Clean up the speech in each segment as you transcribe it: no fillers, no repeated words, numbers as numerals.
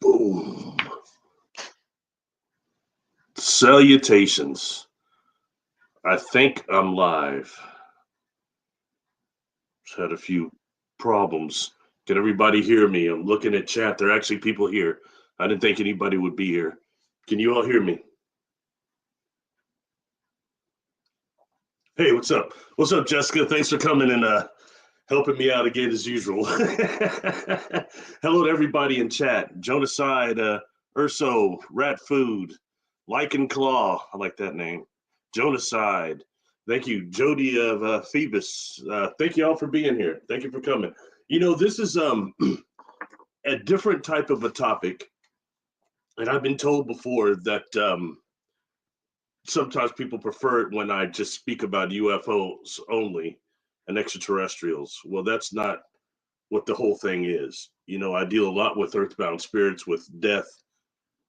Boom. Salutations. I think I'm live. Just had a few problems. Can everybody hear me? I'm looking at chat. There are actually people here. I didn't think anybody would be here. Can you all hear me? Hey, what's up? What's up, Jessica? Thanks for coming and helping me out again as usual. Hello to everybody in chat. Jonaside, Urso, Rat Food, Lichen Claw. I like that name. Jonaside. Thank you. Jody of Phoebus. Thank you all for being here. Thank you for coming. You know, this is a different type of a topic. And I've been told before that sometimes people prefer it when I just speak about UFOs only and extraterrestrials. Well, that's not what the whole thing is. You know, I deal a lot with earthbound spirits, with death.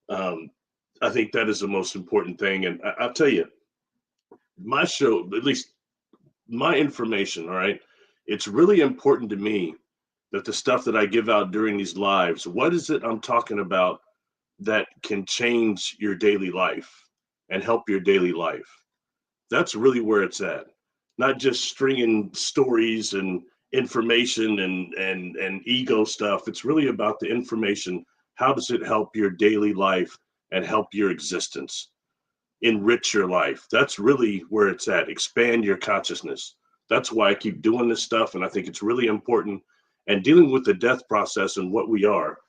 I think that is the most important thing. And I'll tell you, my show, at least my information, all right, it's really important to me that the stuff that I give out during these lives, what is it I'm talking about that can change your daily life and help your daily life? That's really where it's at. Not just stringing stories and information and ego stuff. It's really about the information. How does it help your daily life and help your existence? Enrich your life. That's really where it's at. Expand your consciousness. That's why I keep doing this stuff, and I think it's really important. And dealing with the death process and what we are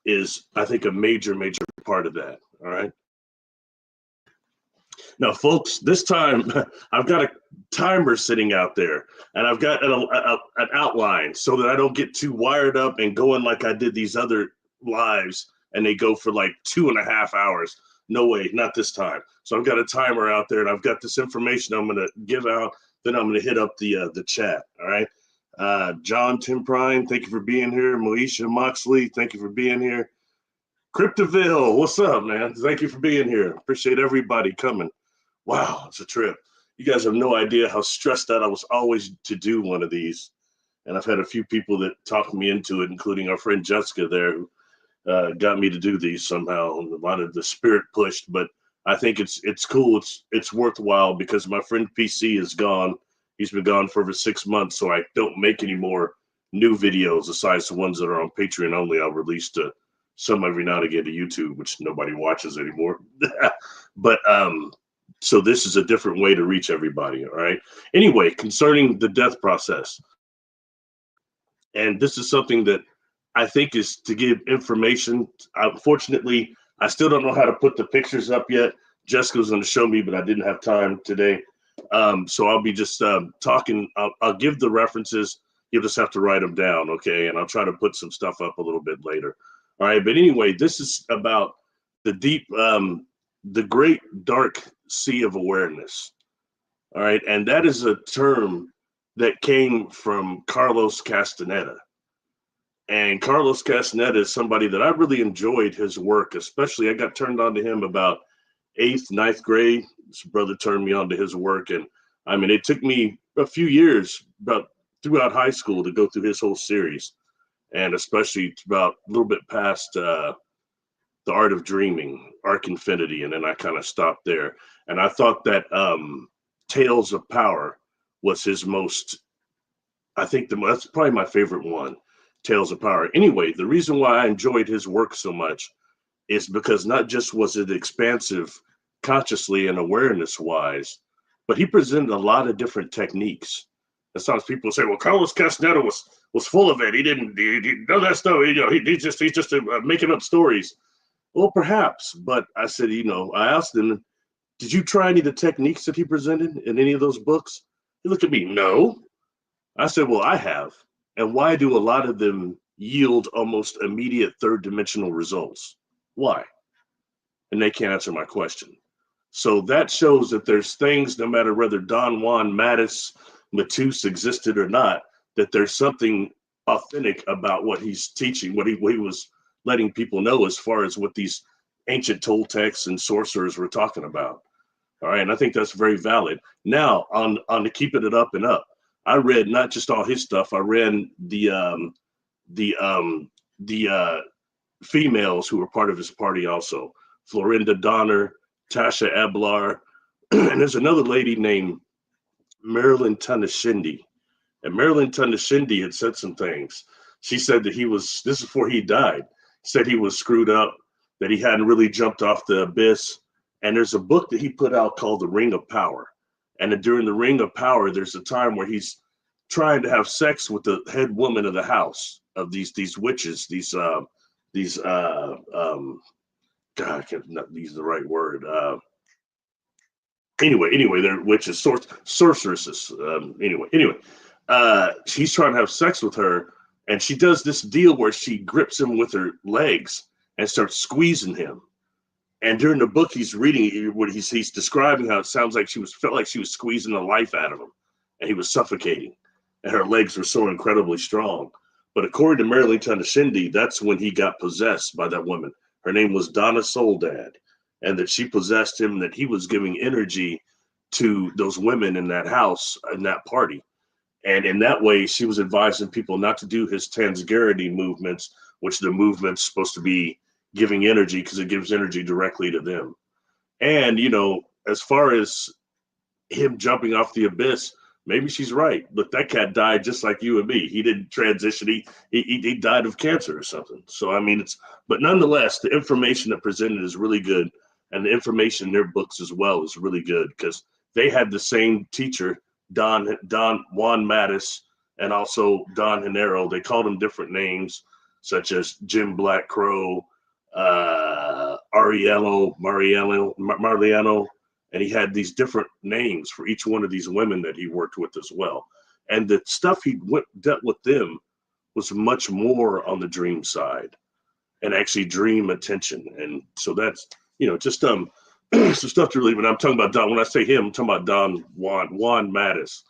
is, I think, a major part of that. All right. Now, folks, this time I've got a timer sitting out there, and I've got an outline so that I don't get too wired up and going like I did these other lives, and they go for like 2.5 hours. No way, not this time. So I've got a timer out there, and I've got this information I'm going to give out. Then I'm going to hit up the chat. All right. John Timprine, thank you for being here. Moesha Moxley, thank you for being here. Cryptoville, what's up, man? Thank you for being here. Appreciate everybody coming. Wow, it's a trip. You guys have no idea how stressed out I was always to do one of these. And I've had a few people that talked me into it, including our friend Jessica there, who got me to do these somehow. A lot of the spirit pushed, but I think it's cool. It's worthwhile because my friend PC is gone. He's been gone for over 6 months, so I don't make any more new videos besides the ones that are on Patreon only. I'll release some every now and again to YouTube, which nobody watches anymore. But so this is a different way to reach everybody. All right. Anyway, concerning the death process, and this is something that I think is to give information. Unfortunately, I still don't know how to put the pictures up yet. Jessica was going to show me, but I didn't have time today. So I'll be just talking. I'll give the references. You'll just have to write them down, okay? And I'll try to put some stuff up a little bit later. All right. But anyway, this is about the deep, the great dark sea of awareness. All right. And that is a term that came from Carlos Castaneda. And Carlos Castaneda is somebody that I really enjoyed his work, especially I got turned on to him about 8th, 9th grade. His brother turned me on to his work. And I mean, it took me a few years, about throughout high school, to go through his whole series. And especially about a little bit past The Art of Dreaming, Arc Infinity. And then I kind of stopped there. And I thought that Tales of Power was his most, I think that's probably my favorite one. Tales of Power. Anyway, the reason why I enjoyed his work so much is because not just was it expansive consciously and awareness wise, but he presented a lot of different techniques. And sometimes people say, well, Carlos Castaneda was full of it. He didn't know that stuff. You know, he's just making up stories. Well, perhaps, but I said, I asked him, did you try any of the techniques that he presented in any of those books? He looked at me, no. I said, well, I have. And why do a lot of them yield almost immediate third dimensional results? Why? And they can't answer my question. So that shows that there's things, no matter whether Don Juan Matus, Matus existed or not, that there's something authentic about what he's teaching, what he was letting people know as far as what these ancient Toltecs and sorcerers were talking about. All right. And I think that's very valid. Now, on the keeping it up and up, I read not just all his stuff. I read the females who were part of his party also. Florinda Donner, Tasha Ablar, and there's another lady named Marilyn Tunashindi. And Marilyn Tunashindi had said some things. She said that this is before he died, said he was screwed up, that he hadn't really jumped off the abyss. And there's a book that he put out called The Ring of Power. And during the Ring of Power, there's a time where he's trying to have sex with the head woman of the house of these witches, God, I can't use the right word. Anyway, they're witches, sorceresses. He's trying to have sex with her, and she does this deal where she grips him with her legs and starts squeezing him. And during the book, he's reading what he's describing how it sounds like felt like she was squeezing the life out of him, and he was suffocating, and her legs were so incredibly strong. But according to Marilyn Tunashindi, that's when he got possessed by that woman. Her name was Donna Soledad, and that she possessed him, that he was giving energy to those women in that house, in that party. And in that way, she was advising people not to do his Tanzgarity movements, which the movement's supposed to be giving energy because it gives energy directly to them. And, as far as him jumping off the abyss, maybe she's right. But that cat died just like you and me. He didn't transition. He died of cancer or something. So, I mean, but nonetheless, the information that presented is really good. And the information in their books as well is really good because they had the same teacher, Don Juan Mattis, and also Don Genaro. They called him different names, such as Jim Black Crow, Mariano, and he had these different names for each one of these women that he worked with as well. And the stuff he dealt with them was much more on the dream side and actually dream attention. And so that's, just some stuff to really, when I'm talking about Don, when I say him, I'm talking about Don Juan Mattis,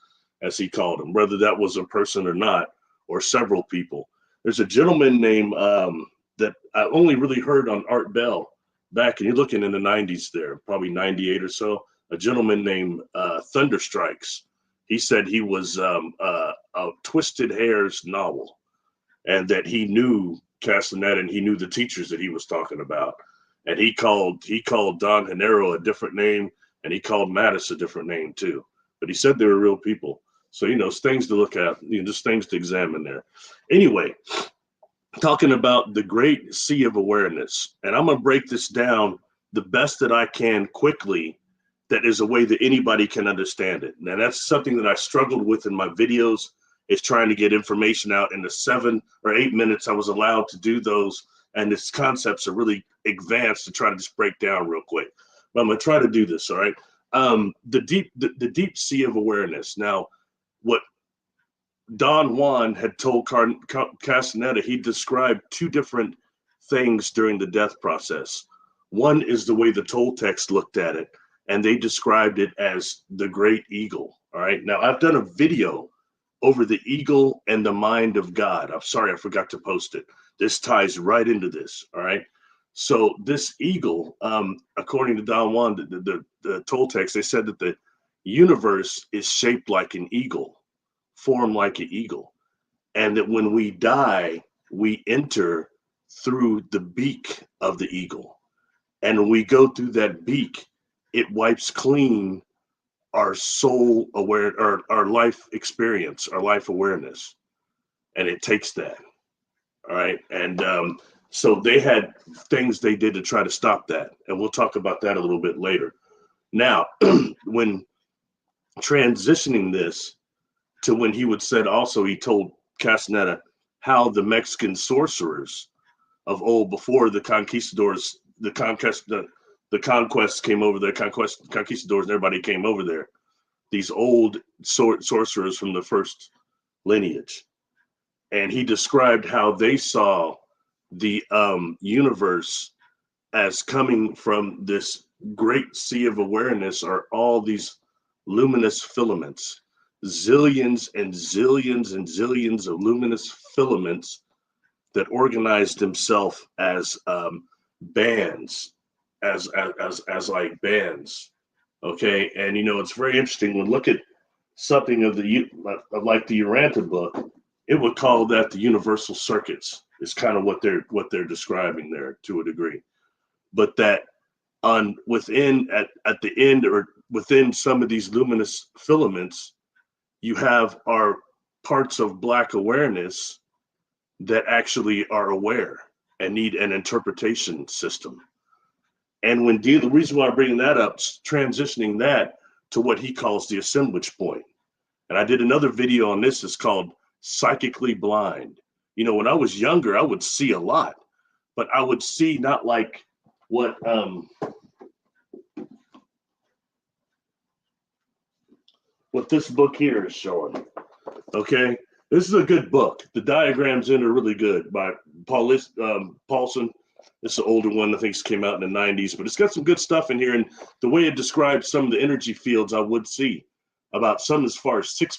as he called him, whether that was a person or not, or several people. There's a gentleman named, that I only really heard on Art Bell back, and you're looking in the 90s there, probably 98 or so, a gentleman named Thunderstrikes. He said he was a Twisted Hairs novel, and that he knew Castaneda and he knew the teachers that he was talking about. And he called Don Genaro a different name, and he called Mattis a different name too. But he said they were real people. So, it's things to look at, just things to examine there. Anyway, talking about the great sea of awareness. And I'm going to break this down the best that I can quickly, that is a way that anybody can understand it. Now, that's something that I struggled with in my videos, is trying to get information out in the 7 or 8 minutes I was allowed to do those. And its concepts are really advanced to try to just break down real quick. But I'm going to try to do this, all right? The deep sea of awareness. Now, what Don Juan had told Castaneda, he described 2 different things during the death process. One is the way the Toltecs looked at it, and they described it as the great eagle. All right. Now, I've done a video over the eagle and the mind of God. I'm sorry, I forgot to post it. This ties right into this. All right. So this eagle, according to Don Juan, the Toltecs, they said that the universe is shaped like an eagle, formed like an eagle, and that when we die, we enter through the beak of the eagle. And when we go through that beak, it wipes clean our soul aware, or our life experience, our life awareness. And it takes that. All right. And so they had things they did to try to stop that. And we'll talk about that a little bit later. Now, when transitioning this to when he would said also, he told Castaneda how the Mexican sorcerers of old, before the conquistadors, the conquests came over there, conquistadors and everybody came over there, these old sorcerers from the first lineage. And he described how they saw the universe as coming from this great sea of awareness, are all these luminous filaments, zillions and zillions and zillions of luminous filaments that organized themselves as bands, as like bands. Okay, and it's very interesting when look at something of like the Uranta book, it would call that the universal circuits. is kind of what they're describing there to a degree. But that within at the end or within some of these luminous filaments, you have our parts of black awareness that actually are aware and need an interpretation system. And when the reason why I'm bringing that up, transitioning that to what he calls the assemblage point. And I did another video on this. It's called Psychically Blind. You know, when I was younger, I would see a lot, but I would see not like what this book here is showing. Okay, this is a good book. The diagrams in are really good by Paulson. It's an older one. I think it came out in the 90s, but it's got some good stuff in here. And the way it describes some of the energy fields I would see, about some as far as 6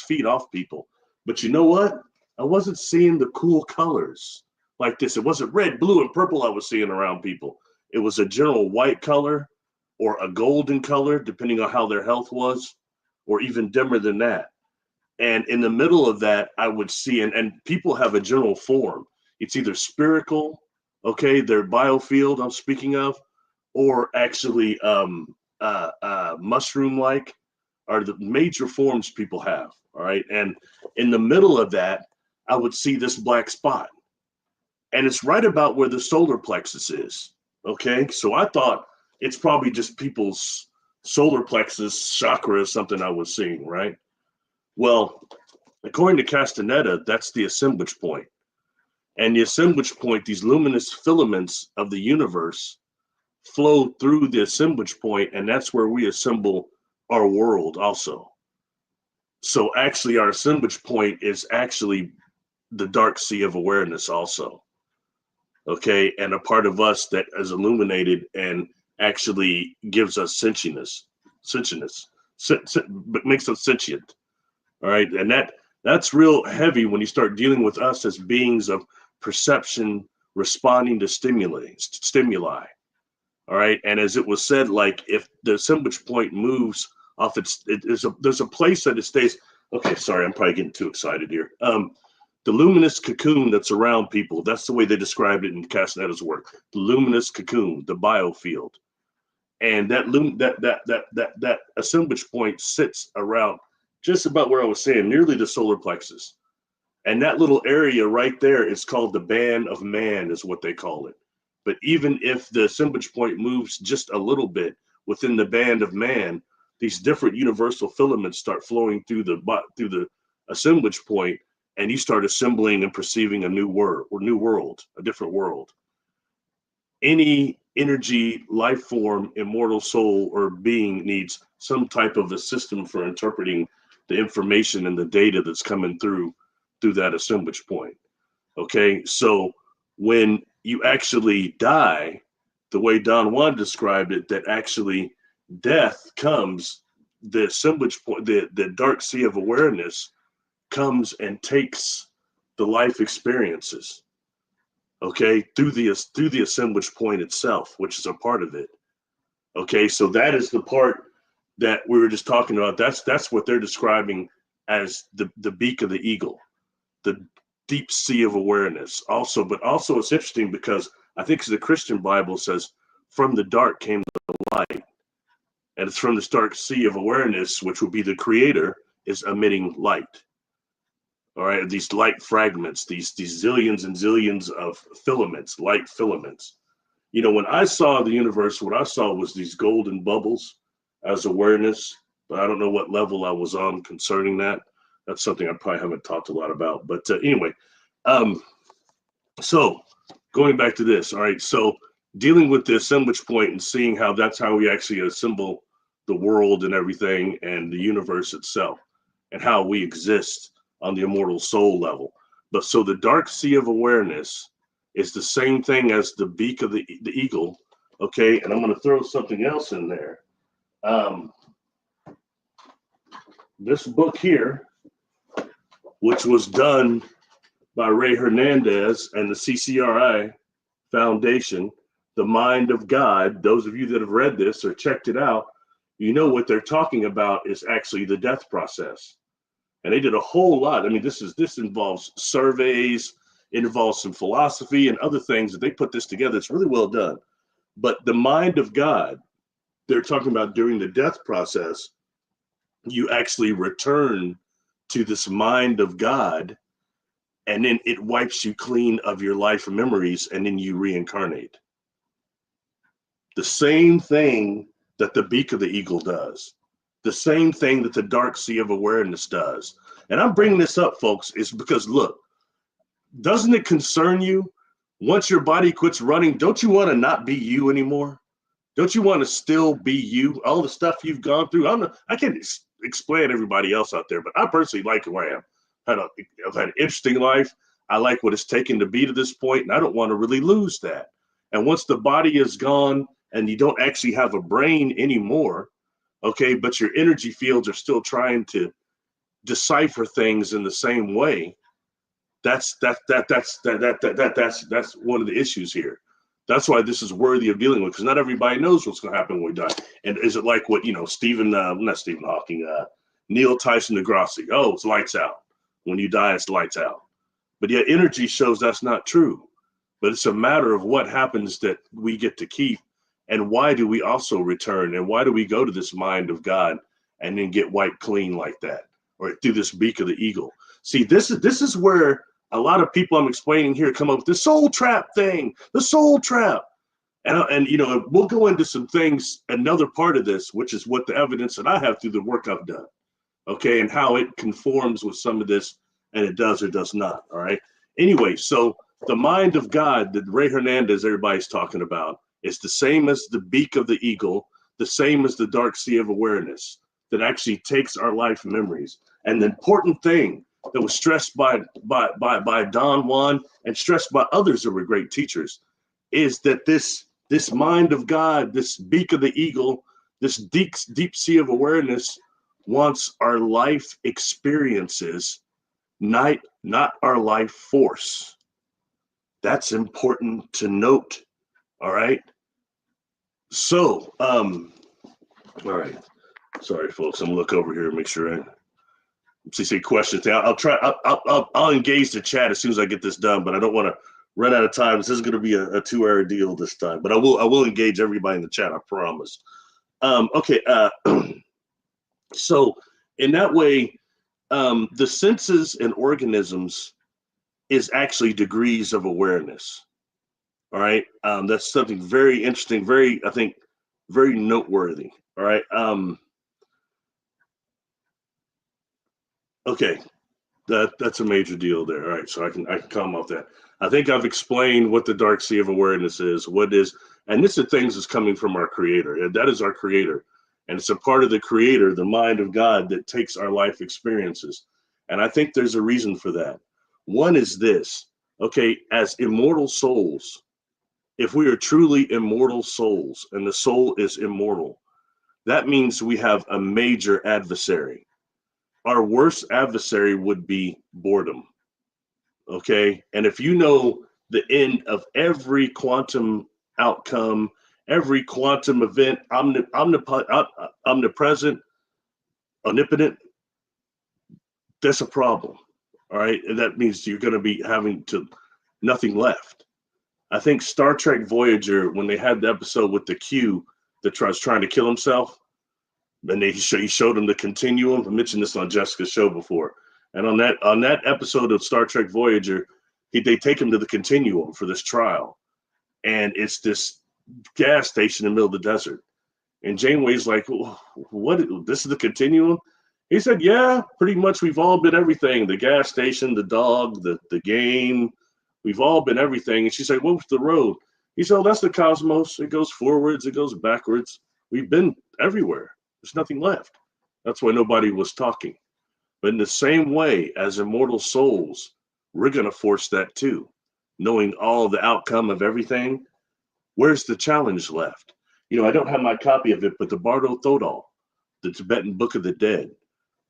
feet off people. But you know what? I wasn't seeing the cool colors like this. It wasn't red, blue, and purple I was seeing around people. It was a general white color or a golden color, depending on how their health was, or even dimmer than that. And in the middle of that, I would see, and people have a general form. It's either spherical, okay, their biofield I'm speaking of, or actually mushroom-like are the major forms people have, all right? And in the middle of that, I would see this black spot. And it's right about where the solar plexus is, okay? So I thought it's probably just people's solar plexus chakra or something I was seeing, right? Well, according to Castaneda, that's the assemblage point. And the assemblage point, these luminous filaments of the universe flow through the assemblage point, and that's where we assemble our world also. So actually our assemblage point is actually the dark sea of awareness also. Okay, and a part of us that is illuminated and actually gives us sentience, but makes us sentient. All right, and that's real heavy when you start dealing with us as beings of perception, responding to stimuli. All right, and as it was said, like if the assemblage point moves off there's a place that it stays. Okay, sorry, I'm probably getting too excited here. The luminous cocoon that's around people, that's the way they described it in Castaneda's work. The luminous cocoon, the biofield. And that assemblage point sits around just about where I was saying, nearly the solar plexus. And that little area right there is called the band of man, is what they call it. But even if the assemblage point moves just a little bit within the band of man, these different universal filaments start flowing through the assemblage point, and you start assembling and perceiving a new world, a different world. Any energy, life form, immortal soul, or being needs some type of a system for interpreting the information and the data that's coming through that assemblage point. Okay, so when you actually die, the way Don Juan described it, that actually death comes, the assemblage point, the dark sea of awareness comes and takes the life experiences, okay, through the assemblage point itself, which is a part of it. Okay, so that is the part that we were just talking about. That's what they're describing as the beak of the eagle, the deep sea of awareness. Also, but also it's interesting because I think the Christian Bible says, "From the dark came the light," and it's from this dark sea of awareness, which would be the Creator, is emitting light. All right, these light fragments, these zillions and zillions of filaments, light filaments. You know, when I saw the universe, what I saw was these golden bubbles as awareness, but I don't know what level I was on concerning that. That's something I probably haven't talked a lot about. But anyway, so going back to this, all right, so dealing with the assemblage point and seeing how that's how we actually assemble the world and everything and the universe itself and how we exist on the immortal soul level. But so the dark sea of awareness is the same thing as the beak of the eagle, okay? And I'm going to throw something else in there. This book here, which was done by Ray Hernandez and the CCRI Foundation, The Mind of God. Those of you that have read this or checked it out, you know what they're talking about is actually the death process. And they did a whole lot. I mean, this involves surveys, It involves some philosophy and other things that they put this together. It's really well done. But the mind of God, they're talking about during the death process, you actually return to this mind of God, and then it wipes you clean of your life memories, and then you reincarnate. The same thing that the beak of the eagle does, the same thing that the dark sea of awareness does. And I'm bringing this up, folks, is because, look, doesn't it concern you once your body quits running? Don't you want to not be you anymore? Don't you want to still be you? All the stuff you've gone through. I can't explain everybody else out there, but I personally like who I am. I've had an interesting life. I like what it's taken to be to this point, and I don't want to really lose that. And once the body is gone and you don't actually have a brain anymore, okay, but your energy fields are still trying to decipher things in the same way. That's one of the issues here. That's why this is worthy of dealing with, because not everybody knows what's going to happen when we die. And is it like what, not Stephen Hawking, Neil Tyson deGrasse? Oh, it's lights out. When you die, it's lights out. But yet energy shows that's not true. But it's a matter of what happens that we get to keep, and why do we also return, and why do we go to this mind of God and then get wiped clean like that, or through this beak of the eagle? See, this is where a lot of people I'm explaining here come up with the soul trap thing, the soul trap. And we'll go into some things, another part of this, which is what the evidence that I have through the work I've done, okay, and how it conforms with some of this, and it does or does not, all right? Anyway, so the mind of God that Ray Hernandez, everybody's talking about, is the same as the beak of the eagle, the same as the dark sea of awareness that actually takes our life memories. And the important thing that was stressed by Don Juan and stressed by others that were great teachers is that this mind of God, this beak of the eagle, this deep sea of awareness wants our life experiences, not our life force. That's important to note. All right. So, all right. Sorry, folks. I'm gonna look over here and make sure I see questions. I'll engage the chat as soon as I get this done, but I don't want to run out of time. This is going to be a 2-hour deal this time, but I will engage everybody in the chat. I promise. Okay. So in that way, the senses and organisms is actually degrees of awareness. All right. That's something very interesting, I think, very noteworthy. All right. Okay. That's a major deal there. All right. So I can come off that. I think I've explained what the dark sea of awareness is, and this is things that's coming from our creator. That is our creator. And it's a part of the creator, the mind of God, that takes our life experiences. And I think there's a reason for that. One is this, okay, as immortal souls, if we are truly immortal souls and the soul is immortal, that means we have a major adversary. Our worst adversary would be boredom, okay? And if you know the end of every quantum outcome, every quantum event, omnipresent, omnipotent, that's a problem, all right? And that means you're going to be having nothing left. I think Star Trek Voyager, when they had the episode with the Q that was trying to kill himself, and he showed him the continuum. I mentioned this on Jessica's show before. And on that episode of Star Trek Voyager, they take him to the continuum for this trial. And it's this gas station in the middle of the desert. And Janeway's like, what? This is the continuum? He said, yeah, pretty much we've all been everything. The gas station, the dog, the game. We've all been everything. And she's like, what's the road? He said, oh, that's the cosmos. It goes forwards. It goes backwards. We've been everywhere. There's nothing left. That's why nobody was talking. But in the same way, as immortal souls, we're going to force that too. Knowing all the outcome of everything, where's the challenge left? I don't have my copy of it, but the Bardo Thodol, the Tibetan Book of the Dead,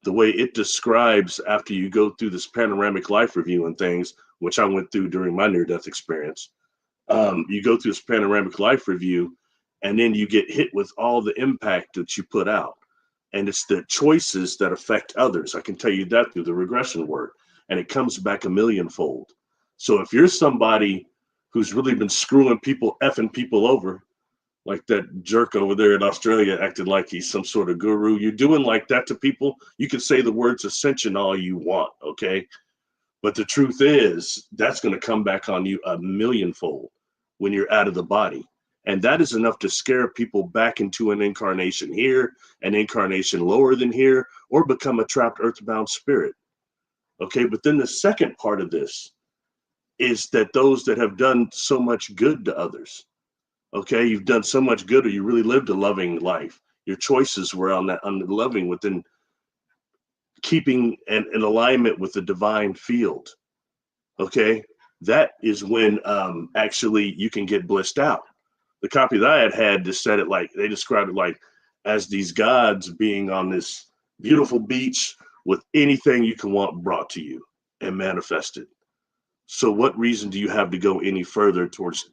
the way it describes after you go through this panoramic life review and things, which I went through during my near-death experience, you go through this panoramic life review, and then you get hit with all the impact that you put out. And it's the choices that affect others. I can tell you that through the regression work. And it comes back a millionfold. So if you're somebody who's really been screwing people, effing people over, like that jerk over there in Australia acted like he's some sort of guru, you're doing like that to people, you can say the words ascension all you want, okay? But the truth is, that's going to come back on you a millionfold when you're out of the body. And that is enough to scare people back into an incarnation here, an incarnation lower than here, or become a trapped earthbound spirit. Okay, but then the second part of this is that those that have done so much good to others, okay, you've done so much good, or you really lived a loving life. Your choices were on the loving, within keeping an alignment with the divine field. Okay, that is when actually you can get blissed out. The copy that I had just said it like, they described it like as these gods being on this beautiful beach with anything you can want brought to you and manifested. So what reason do you have to go any further towards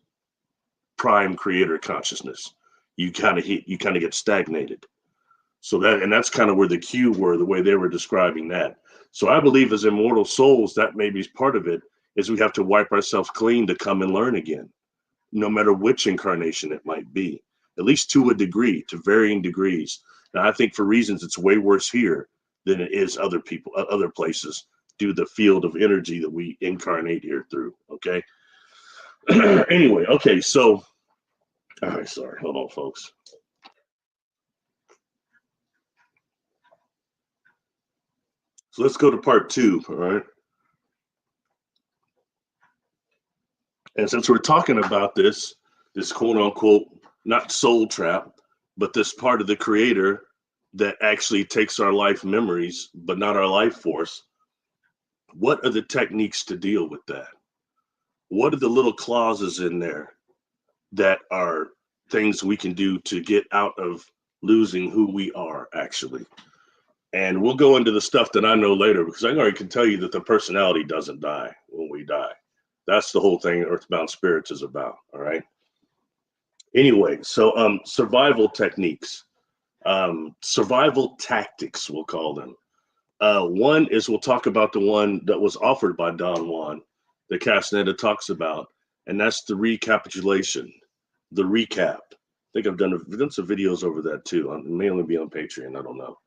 prime creator consciousness? You kind of get stagnated. So that's kind of where the cue were, the way they were describing that. So I believe as immortal souls, that maybe is part of it, is we have to wipe ourselves clean to come and learn again, no matter which incarnation it might be, at least to a degree, to varying degrees. Now, I think for reasons it's way worse here than it is other places, due to the field of energy that we incarnate here through, okay? Anyway, okay, so, all right, sorry, hold on, folks. So let's go to part 2, all right? And since we're talking about this quote unquote, not soul trap, but this part of the creator that actually takes our life memories, but not our life force, what are the techniques to deal with that? What are the little clauses in there that are things we can do to get out of losing who we are actually? And we'll go into the stuff that I know later, because I already can tell you that the personality doesn't die when we die. That's the whole thing Earthbound Spirits is about, all right? Anyway, so survival techniques, survival tactics, we'll call them. One is, we'll talk about the one that was offered by Don Juan, that Castaneda talks about, and that's the recapitulation, the recap. I think I've done some videos over that too. It may only be on Patreon, I don't know.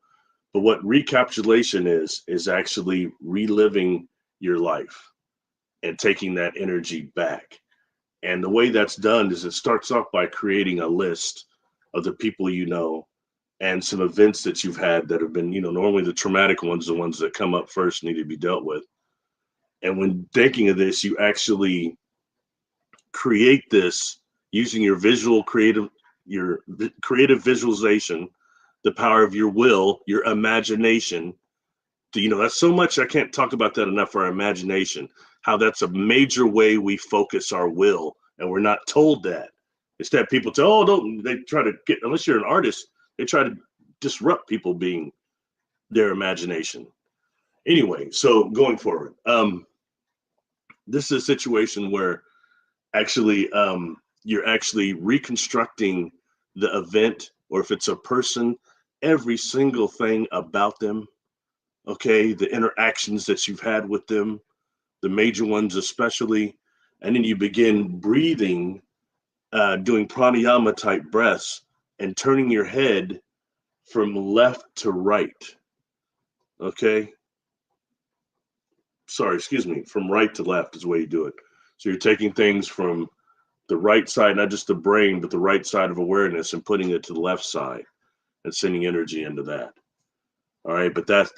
But what recapitulation is actually reliving your life and taking that energy back. And the way that's done is it starts off by creating a list of the people you know and some events that you've had that have been, normally the traumatic ones, the ones that come up first, need to be dealt with. And when thinking of this, you actually create this using your creative visualization, the power of your will, your imagination. That's so much, I can't talk about that enough, our imagination, how that's a major way we focus our will, and we're not told that. Instead, people say, they try to get, unless you're an artist, they try to disrupt people being their imagination. Anyway, so going forward, this is a situation where actually you're actually reconstructing the event, or if it's a person, every single thing about them, okay, the interactions that you've had with them, the major ones especially, and then you begin breathing, doing pranayama type breaths, and turning your head from left to right, okay? Sorry, excuse me, from right to left is the way you do it. So you're taking things from the right side, not just the brain, but the right side of awareness, and putting it to the left side and sending energy into that. All right, but that's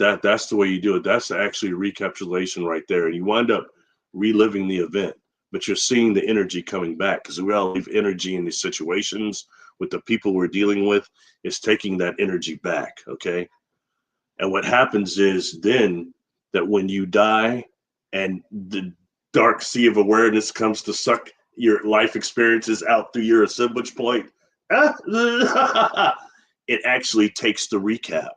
the way you do it. That's actually recapitulation right there. And you wind up reliving the event, but you're seeing the energy coming back, because we all leave energy in these situations with the people we're dealing with. Is taking that energy back, okay? And what happens is then that when you die and the dark sea of awareness comes to suck your life experiences out through your assemblage point, it actually takes the recap.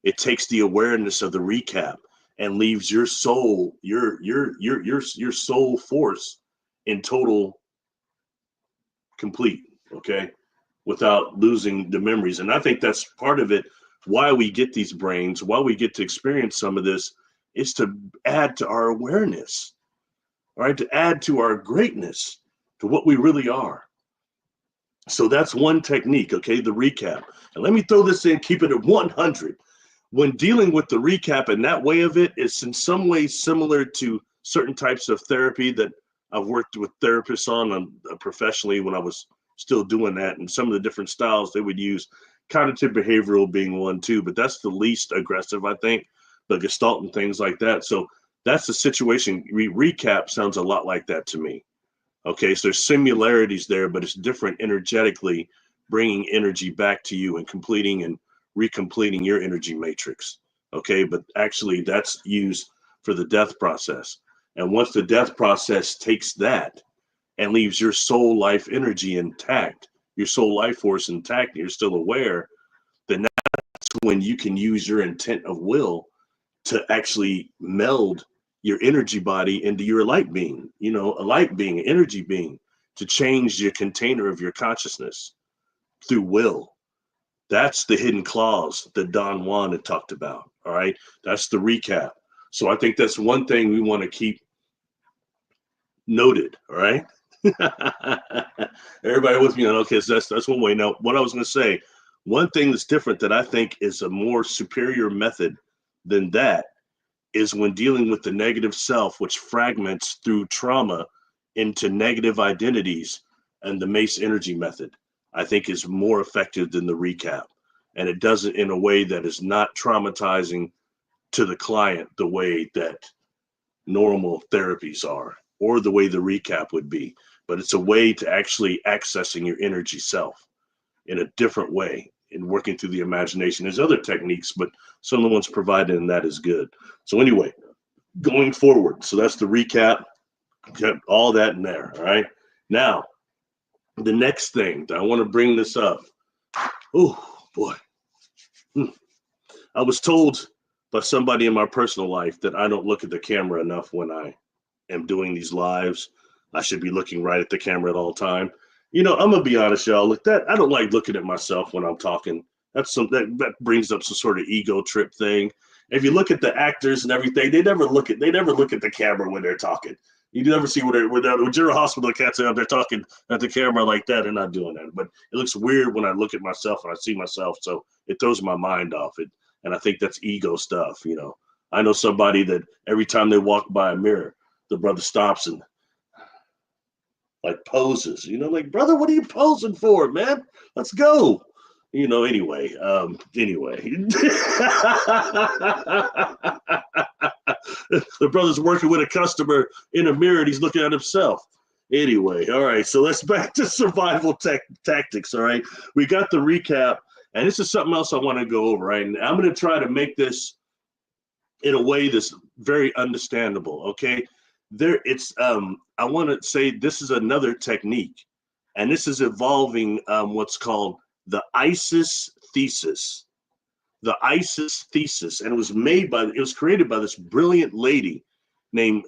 It takes the awareness of the recap and leaves your soul, your soul force in total complete, okay, without losing the memories. And I think that's part of it, why we get these brains, why we get to experience some of this, is to add to our awareness. all right, to add to our greatness, to what we really are. So that's one technique, okay, the recap. And let me throw this in, keep it at 100. When dealing with the recap and that way of it, it's in some ways similar to certain types of therapy that I've worked with therapists on professionally when I was still doing that, and some of the different styles they would use, cognitive behavioral being one too, but that's the least aggressive, I think, the Gestalt and things like that. So that's the situation. Recap sounds a lot like that to me. Okay, so there's similarities there, but it's different energetically, bringing energy back to you and completing and recompleting your energy matrix. Okay, but actually that's used for the death process. And once the death process takes that and leaves your soul life energy intact, your soul life force intact, and you're still aware, then that's when you can use your intent of will to actually meld your energy body into your light being, you know, a light being, an energy being, to change your container of your consciousness through will. That's the hidden clause that Don Juan had talked about. All right. That's the recap. So I think that's one thing we want to keep noted. All right. Everybody with me on, okay, so that's one way. Now, what I was going to say, one thing that's different that I think is a more superior method than that is when dealing with the negative self, which fragments through trauma into negative identities, and the Mace energy method, I think, is more effective than the recap. And it does it in a way that is not traumatizing to the client the way that normal therapies are, or the way the recap would be. But it's a way to actually accessing your energy self in a different way, in working through the imagination. There's other techniques, but some of the ones provided in that is good. So anyway, going forward, so that's the recap, kept all that in there. All right. Now, the next thing that I want to bring this up. Oh boy. I was told by somebody in my personal life that I don't look at the camera enough when I am doing these lives. I should be looking right at the camera at all time. You know, I'm gonna be honest, y'all. Look, that I don't like looking at myself when I'm talking. That's some that brings up some sort of ego trip thing. If you look at the actors and everything, they never look at the camera when they're talking. You never see when General Hospital cats are out there talking at the camera like that. They're not doing that. But it looks weird when I look at myself and I see myself. So it throws my mind off it. And I think that's ego stuff. You know, I know somebody that every time they walk by a mirror, the brother stops and like poses, you know, like, brother, what are you posing for, man? Let's go. You know, anyway. The brother's working with a customer in a mirror and he's looking at himself. Anyway, all right, so let's back to survival tactics. All right, we got the recap, and this is something else I want to go over. Right, and I'm going to try to make this in a way that's very understandable. Okay, I want to say this is another technique, and this is involving what's called the ISIS thesis. The ISIS thesis, and it was created by this brilliant lady named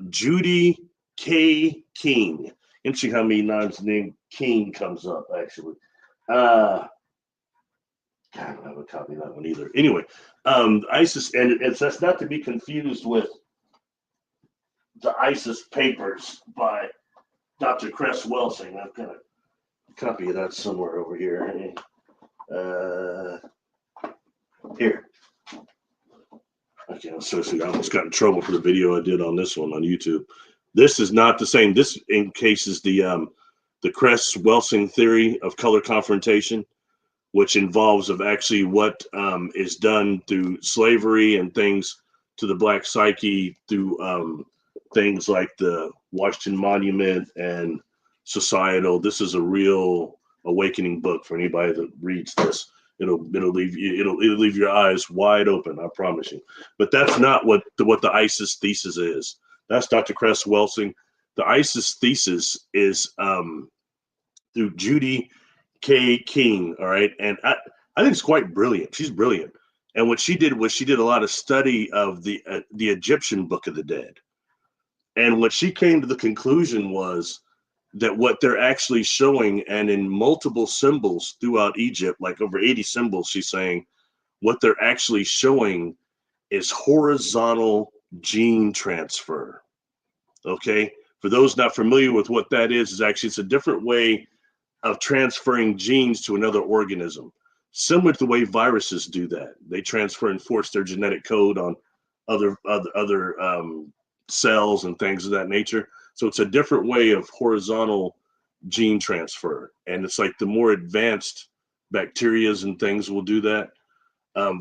Judy K. King. Interesting how many times the name King comes up, actually. God, I don't have a copy of that one either. Anyway, ISIS, and that's not to be confused with the ISIS papers by Dr. Cress Welsing. I've got a copy of that somewhere over here. Here. Okay, so I almost got in trouble for the video I did on this one on YouTube. This is not the same. This encases the Cress Welsing theory of color confrontation, which involves of actually what is done through slavery and things to the black psyche through things like the Washington Monument and societal. This is a real awakening book for anybody that reads this. It'll leave your eyes wide open, I promise you. But that's not what the ISIS thesis is. That's Dr. Cress Welsing. The ISIS thesis is through Judy K. King. All right, and I think it's quite brilliant. She's brilliant. And what she did was she did a lot of study of the Egyptian Book of the Dead. And what she came to the conclusion was that what they're actually showing, and in multiple symbols throughout Egypt, like over 80 symbols, she's saying, what they're actually showing is horizontal gene transfer. Okay, for those not familiar with what that is actually it's a different way of transferring genes to another organism, similar to the way viruses do that. They transfer and force their genetic code on other cells and things of that nature. So it's a different way of horizontal gene transfer, and it's like the more advanced bacterias and things will do that.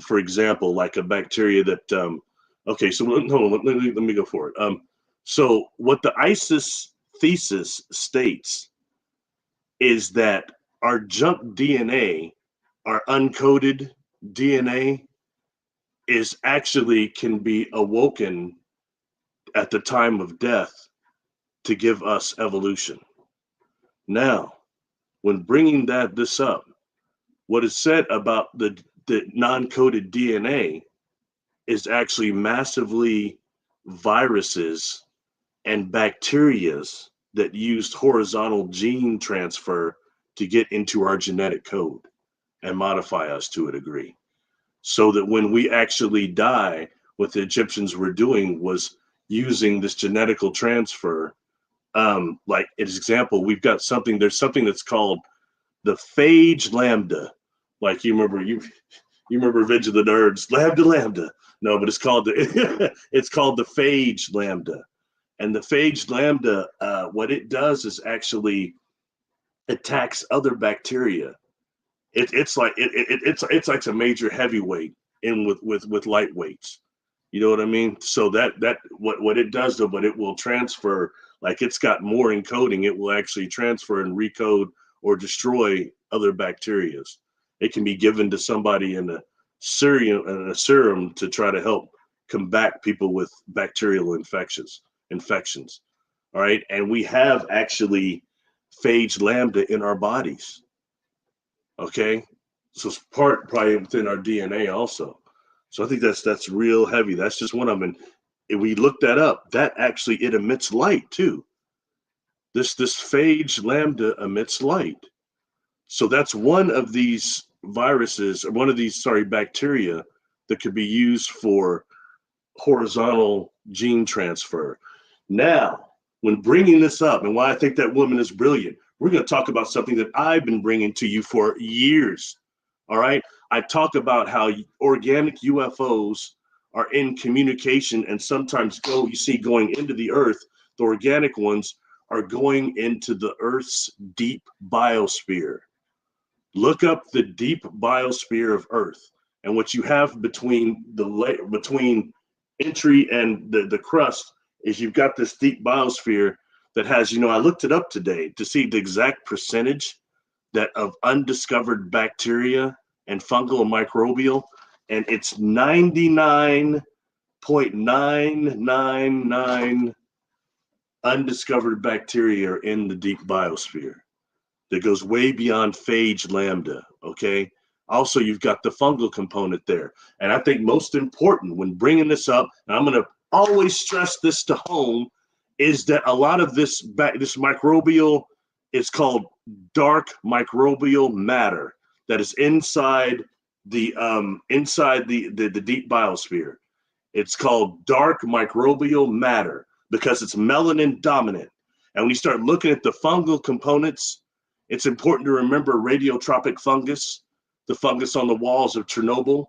For example, like a bacteria that okay, so no, let me go for it. So what the ISIS thesis states is that our junk DNA, our uncoded DNA, is actually can be awoken at the time of death to give us evolution. Now, when bringing this up, what is said about the non-coded DNA is actually massively viruses and bacterias that used horizontal gene transfer to get into our genetic code and modify us to a degree. So that when we actually die, what the Egyptians were doing was using this genetical transfer. Like as example, we've got something, there's something that's called the phage lambda. Like you remember Revenge of the Nerds, lambda. No, but it's called the it's called the phage lambda. And the phage lambda, what it does is actually attacks other bacteria. It's like a major heavyweight in with lightweights. You know what I mean? So that what it does though, but it will transfer, like it's got more encoding. It will actually transfer and recode or destroy other bacterias. It can be given to somebody in a serum to try to help combat people with bacterial infections. All right, and we have actually phage lambda in our bodies. Okay, so it's probably within our DNA also. So I think that's real heavy. That's just one of them. And if we look that up, that actually it emits light too. This phage lambda emits light. So that's one of these viruses, or one of these bacteria that could be used for horizontal gene transfer. Now, when bringing this up, and why I think that woman is brilliant, we're going to talk about something that I've been bringing to you for years. All right. I talk about how organic UFOs are in communication and sometimes you see going into the earth, the organic ones are going into the earth's deep biosphere. Look up the deep biosphere of earth, and what you have between between entry and the crust is you've got this deep biosphere that has, I looked it up today to see the exact percentage that of undiscovered bacteria and fungal and microbial, and it's 99.999 undiscovered bacteria are in the deep biosphere that goes way beyond phage lambda. Okay. Also, you've got the fungal component there. And I think most important when bringing this up, and I'm going to always stress this to home, is that a lot of this microbial is called dark microbial matter that is inside the deep biosphere. It's called dark microbial matter because it's melanin dominant. And when you start looking at the fungal components, it's important to remember radiotropic fungus, the fungus on the walls of Chernobyl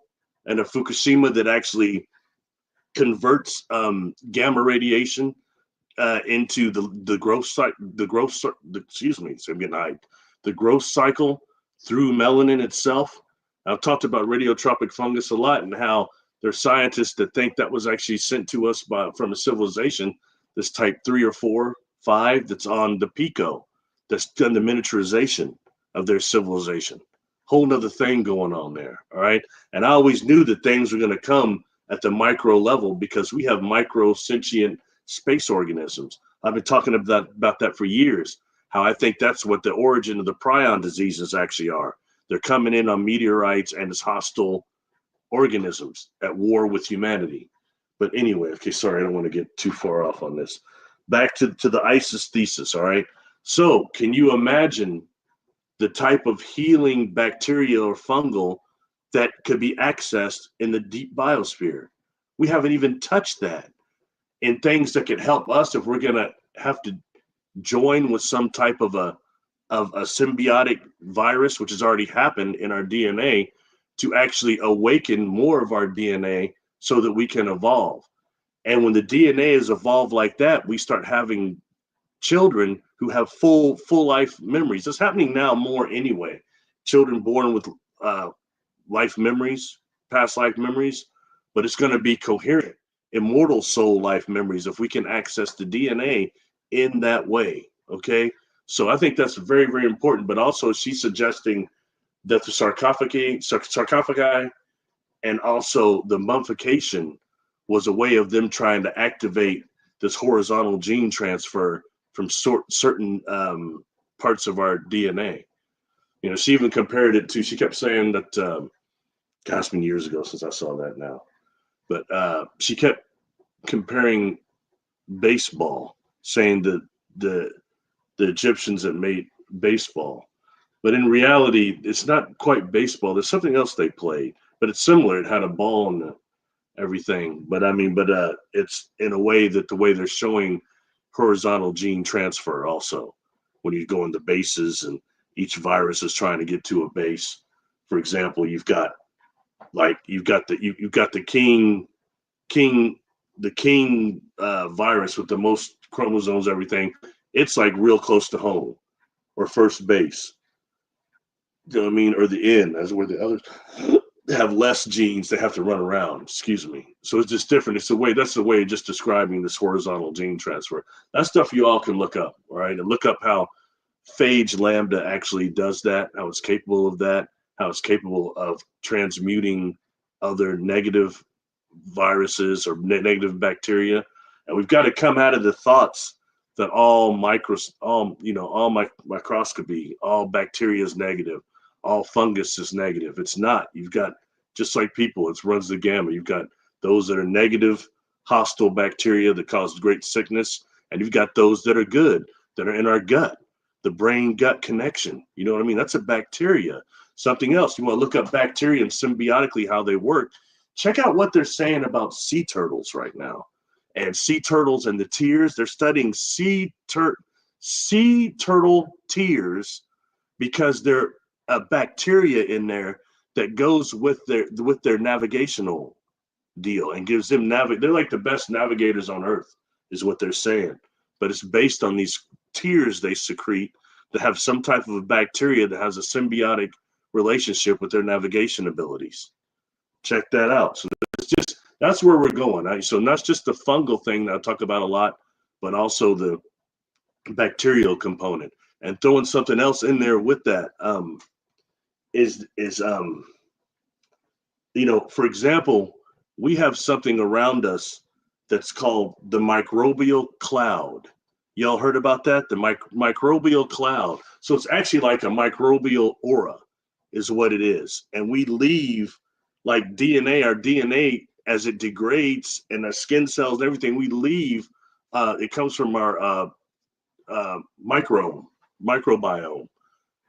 and of Fukushima that actually converts gamma radiation into the growth cycle through melanin itself. I've talked about radiotropic fungus a lot and how there's scientists that think that was actually sent to us from a civilization, this type 3 or 4, 5 that's on the Pico, that's done the miniaturization of their civilization. Whole nother thing going on there. All right. And I always knew that things were going to come at the micro level because we have micro sentient space organisms. I've been talking about that for years, how I think that's what the origin of the prion diseases actually are. They're coming in on meteorites and as hostile organisms at war with humanity. But anyway, okay, sorry, I don't want to get too far off on this. Back to the ISIS thesis, all right? So can you imagine the type of healing bacteria or fungal that could be accessed in the deep biosphere? We haven't even touched that. in things that could help us if we're going to have to join with some type of a symbiotic virus, which has already happened in our DNA, to actually awaken more of our DNA so that we can evolve. And when the DNA is evolved like that, we start having children who have full life memories. It's happening now more anyway. Children born with life memories, past life memories, but it's going to be coherent, immortal soul life memories if we can access the DNA in that way. Okay. So I think that's very, very important. But also, she's suggesting that the sarcophagi and also the mummification was a way of them trying to activate this horizontal gene transfer from certain parts of our DNA. You know, she even compared it to, she kept saying that, gosh, it's been years ago since I saw that now, but she kept comparing baseball, saying that the Egyptians that made baseball. But in reality, it's not quite baseball. There's something else they played, but it's similar. It had a ball and everything. But I mean, it's in a way that the way they're showing horizontal gene transfer also, when you go into bases and each virus is trying to get to a base. For example, you've got the king virus with the most chromosomes, everything. It's like real close to home or first base. You know what I mean? Or the end, as where the others have less genes, they have to run around. Excuse me. So it's just different. That's the way of just describing this horizontal gene transfer. That stuff you all can look up, all right? And look up how phage lambda actually does that, how it's capable of that, how it's capable of transmuting other negative viruses or negative bacteria. And we've got to come out of the thoughts that all microscopy, all bacteria is negative, all fungus is negative. It's not. You've got, just like people, it runs the gamut. You've got those that are negative, hostile bacteria that cause great sickness, and you've got those that are good, that are in our gut, the brain-gut connection. You know what I mean? That's a bacteria. Something else, you want to look up bacteria and symbiotically how they work. Check out what they're saying about sea turtles right now. And sea turtles and the tears, they're studying sea turtle tears because they're a bacteria in there that goes with their navigational deal and gives them they're like the best navigators on earth, is what they're saying. But it's based on these tears they secrete that have some type of a bacteria that has a symbiotic relationship with their navigation abilities. Check that out. So that's where we're going. So not just the fungal thing that I talk about a lot, but also the bacterial component. And throwing something else in there with that is for example, we have something around us that's called the microbial cloud. Y'all heard about that? The microbial cloud. So it's actually like a microbial aura is what it is. And we leave like DNA, our DNA, as it degrades and our skin cells and everything, we leave, it comes from our microbiome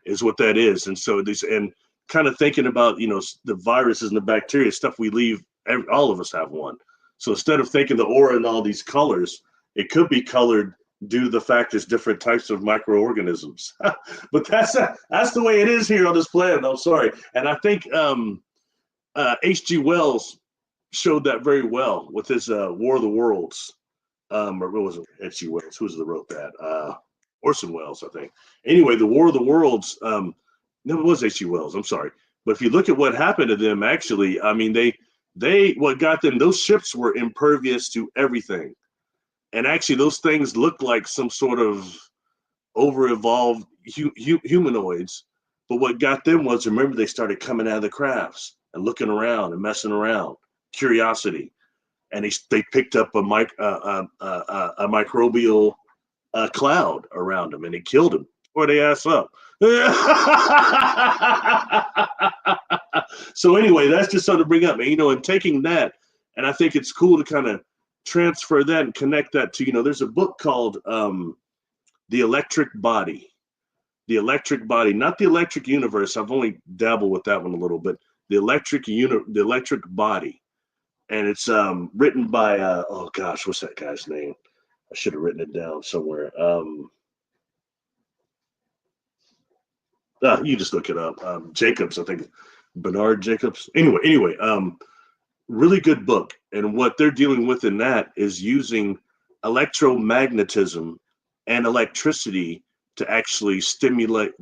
is what that is. And so and kind of thinking about, the viruses and the bacteria, stuff we leave, all of us have one. So instead of thinking the aura and all these colors, it could be colored due to the fact there's different types of microorganisms. But that's the way it is here on this planet. I'm sorry. And I think H.G. Wells showed that very well with his War of the Worlds. Or what was it? H.G. Wells. Who's that wrote that? Orson Welles, I think. Anyway, the War of the Worlds. No, it was H.G. Wells. I'm sorry. But if you look at what happened to them, actually, I mean, what got them, those ships were impervious to everything. And actually, those things looked like some sort of over-evolved humanoids. But what got them was, remember, they started coming out of the crafts and looking around and messing around. Curiosity. And they picked up a microbial cloud around them, and it killed them. Tore their ass up. So anyway, that's just something to bring up. And taking that, and I think it's cool to kind of transfer that and connect that to, there's a book called The Electric Body. The Electric Body, not the Electric Universe. I've only dabbled with that one a little bit. The electric body. and it's written by oh gosh, what's that guy's name? I should have written it down somewhere. You just look it up. Jacobs, I think, Bernard Jacobs. Anyway, really good book. And what they're dealing with in that is using electromagnetism and electricity to actually stimulate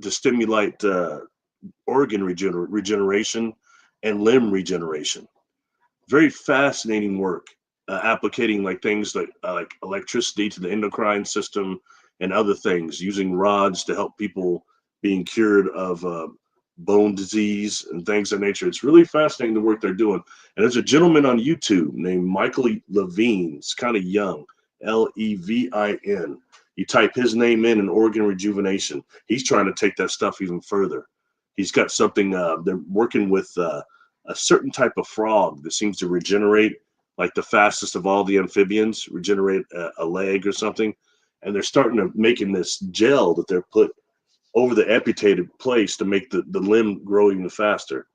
organ regeneration and limb regeneration. Very fascinating work, applicating like things like electricity to the endocrine system and other things, using rods to help people being cured of bone disease and things of that nature. It's really fascinating the work they're doing. And there's a gentleman on YouTube named Michael Levine. It's kind of young, Levin. You type his name in organ rejuvenation. He's trying to take that stuff even further. He's got something, they're working with a certain type of frog that seems to regenerate like the fastest of all the amphibians, regenerate a leg or something. And they're starting to making this gel that they're put over the amputated place to make the limb grow even faster.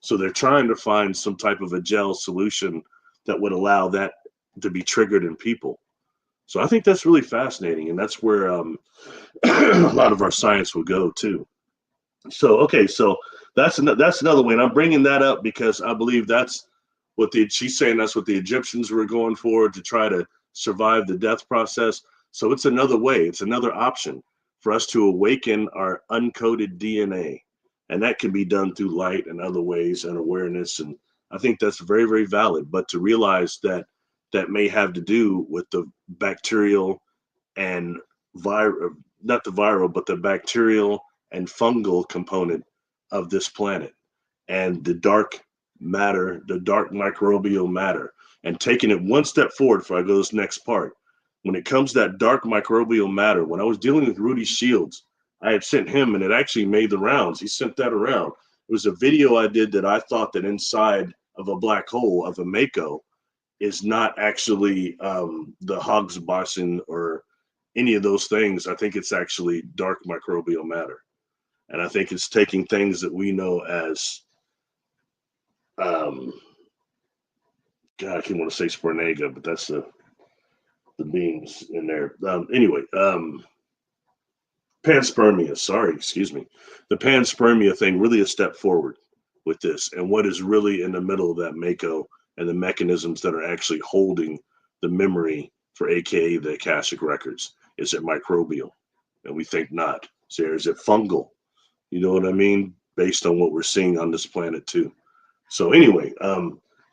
So they're trying to find some type of a gel solution that would allow that to be triggered in people. So I think that's really fascinating, and that's where a lot of our science will go too. So okay, so that's another way, and I'm bringing that up because I believe that's what she's saying. That's what the Egyptians were going for to try to survive the death process. So it's another way. It's another option for us to awaken our uncoded DNA, and that can be done through light and other ways and awareness. And I think that's very, very valid. But to realize that that may have to do with the bacterial and viral, not the viral, but the bacterial and fungal component of this planet and the dark matter, the dark microbial matter, and taking it one step forward before I go to this next part. When it comes to that dark microbial matter, when I was dealing with Rudy Shields, I had sent him, and it actually made the rounds. He sent that around. It was a video I did that I thought that inside of a black hole of a Mako is not actually the Higgs boson or any of those things. I think it's actually dark microbial matter. And I think it's taking things that we know as, God, I can't want to say spornaga, but that's the beings in there. Anyway, panspermia, sorry, excuse me. The panspermia thing, really a step forward with this and what is really in the middle of that Mako and the mechanisms that are actually holding the memory for AKA the Akashic records. Is it microbial? And we think not. So is it fungal? You know what I mean? Based on what we're seeing on this planet too. So anyway,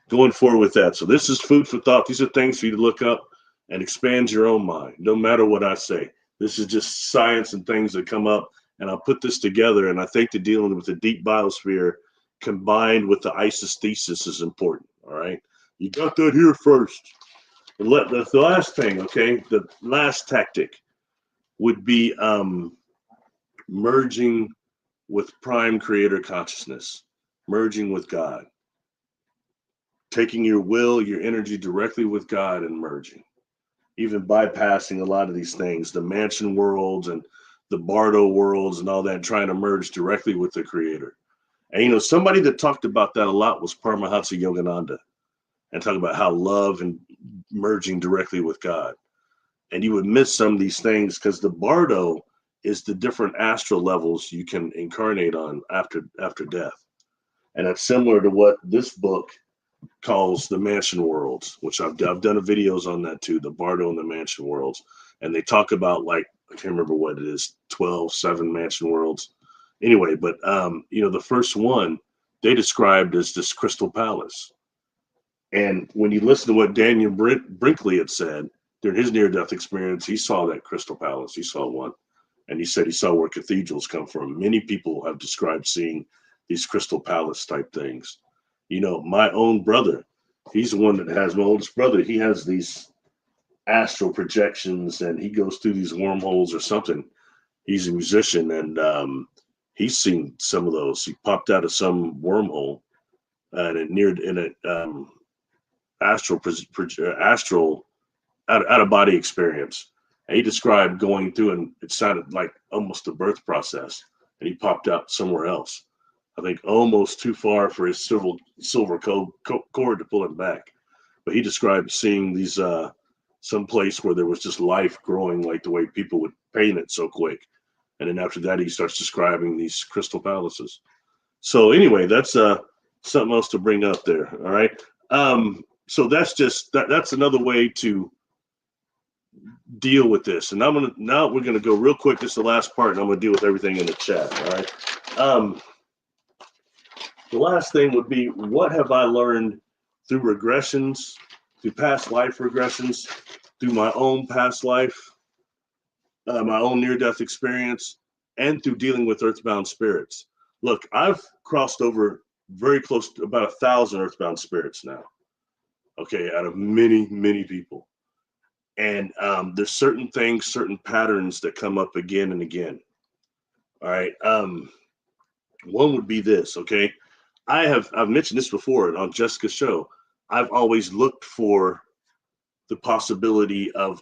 going forward with that. So this is food for thought. These are things for you to look up and expand your own mind. No matter what I say, this is just science and things that come up. And I'll put this together. And I think the dealing with the deep biosphere combined with the ISIS thesis is important. All right. You got that here first. The last thing, okay, the last tactic would be merging with prime creator consciousness, merging with God, taking your will, your energy directly with God and merging, even bypassing a lot of these things, the mansion worlds and the Bardo worlds and all that, trying to merge directly with the creator. And, you know, somebody that talked about that a lot was Paramahansa Yogananda and talk about how love and merging directly with God. And you would miss some of these things because the Bardo is the different astral levels you can incarnate on after death. And that's similar to what this book calls the mansion worlds, which I've done videos on that too, the Bardo and the mansion worlds. And they talk about, like, I can't remember what it is, 7 mansion worlds. Anyway, but you know, the first one they described as this crystal palace. And when you listen to what Daniel Brinkley had said during his near-death experience, he saw that crystal palace. He saw one. And he said he saw where cathedrals come from. Many people have described seeing these crystal palace type things. You know, my own brother, he's the one that has, my oldest brother, he has these astral projections and he goes through these wormholes or something. He's a musician and he's seen some of those. He popped out of some wormhole and it near in a astral out of body experience. And he described going through and it sounded like almost a birth process. And he popped out somewhere else. I think almost too far for his silver cord to pull him back. but he described seeing these some place where there was just life growing like the way people would paint it so quick. And then after that, he starts describing these crystal palaces. So anyway, that's something else to bring up there. All right. So that's just that's another way to deal with this. And now we're gonna go real quick. This is the last part, and I'm gonna deal with everything in the chat. All right. The last thing would be, what have I learned through regressions, through past life regressions, through my own past life, my own near-death experience, and through dealing with earthbound spirits. Look, I've crossed over very close to about 1,000 earthbound spirits now, okay, out of many, many people. And there's certain things, certain patterns that come up again and again. All right. One would be this, okay? I've mentioned this before on Jessica's show. I've always looked for the possibility of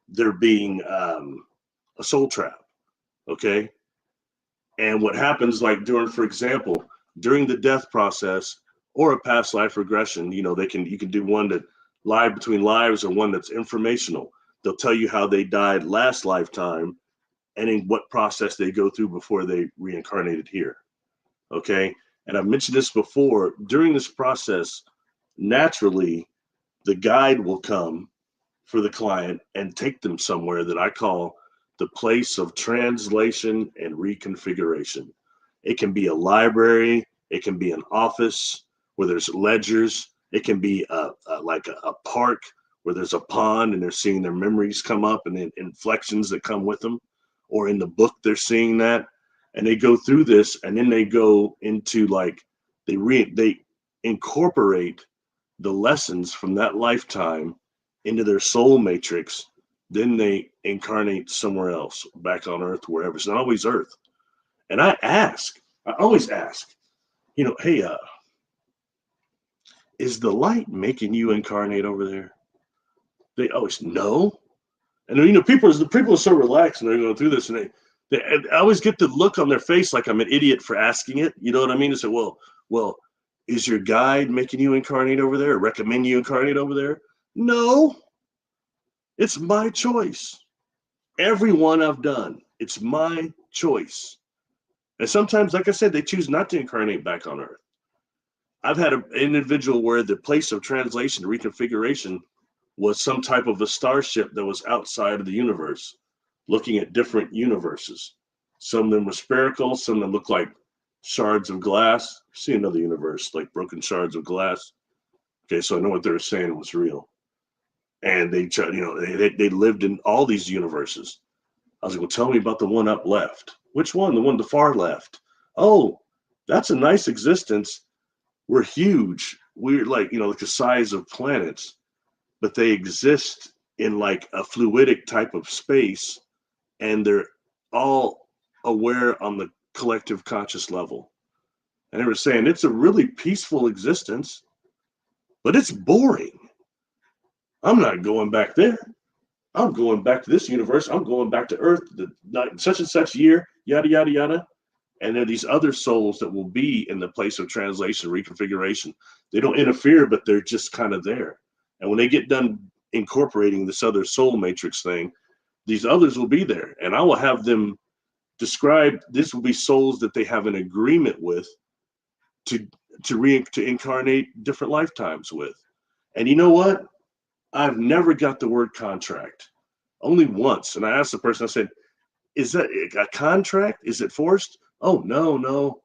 there being a soul trap, okay? And what happens, like for example, during the death process or a past life regression, you can do one that live between lives or one that's informational. They'll tell you how they died last lifetime and in what process they go through before they reincarnated here, okay? And I've mentioned this before. During this process, naturally, the guide will come for the client and take them somewhere that I call the place of translation and reconfiguration. It can be a library. It can be an office where there's ledgers. It can be like a park where there's a pond and they're seeing their memories come up and then inflections that come with them. Or in the book, they're seeing that. And they go through this, and then they go into they incorporate the lessons from that lifetime into their soul matrix. Then they incarnate somewhere else, back on Earth, wherever. It's not always Earth. And I always ask, hey, is the light making you incarnate over there? They always no. And people are so relaxed and they're going through this, and I always get the look on their face like I'm an idiot for asking it. You know what I mean? To say, well, is your guide making you incarnate over there or recommend you incarnate over there? No, it's my choice. Every one I've done, it's my choice. And sometimes, like I said, they choose not to incarnate back on Earth. I've had an individual where the place of translation, reconfiguration, was some type of a starship that was outside of the universe, looking at different universes. Some of them were spherical, some of them looked like shards of glass. See another universe, like broken shards of glass. Okay, so I know what they were saying was real. And they lived in all these universes. I was like, well, tell me about the one up left. Which one? The one the far left. Oh, that's a nice existence. We're huge. We're like the size of planets, but they exist in like a fluidic type of space, and they're all aware on the collective conscious level. And they were saying it's a really peaceful existence, but it's boring. I'm not going back there. I'm going back to this universe. I'm going back to Earth, such and such year, yada, yada, yada. And there are these other souls that will be in the place of translation, reconfiguration. They don't interfere, but they're just kind of there. And when they get done incorporating this other soul matrix thing, these others will be there. And I will have them describe, this will be souls that they have an agreement with to incarnate different lifetimes with. And you know what? I've never got the word contract. Only once. And I asked the person, I said, is that a contract? Is it forced? Oh, no.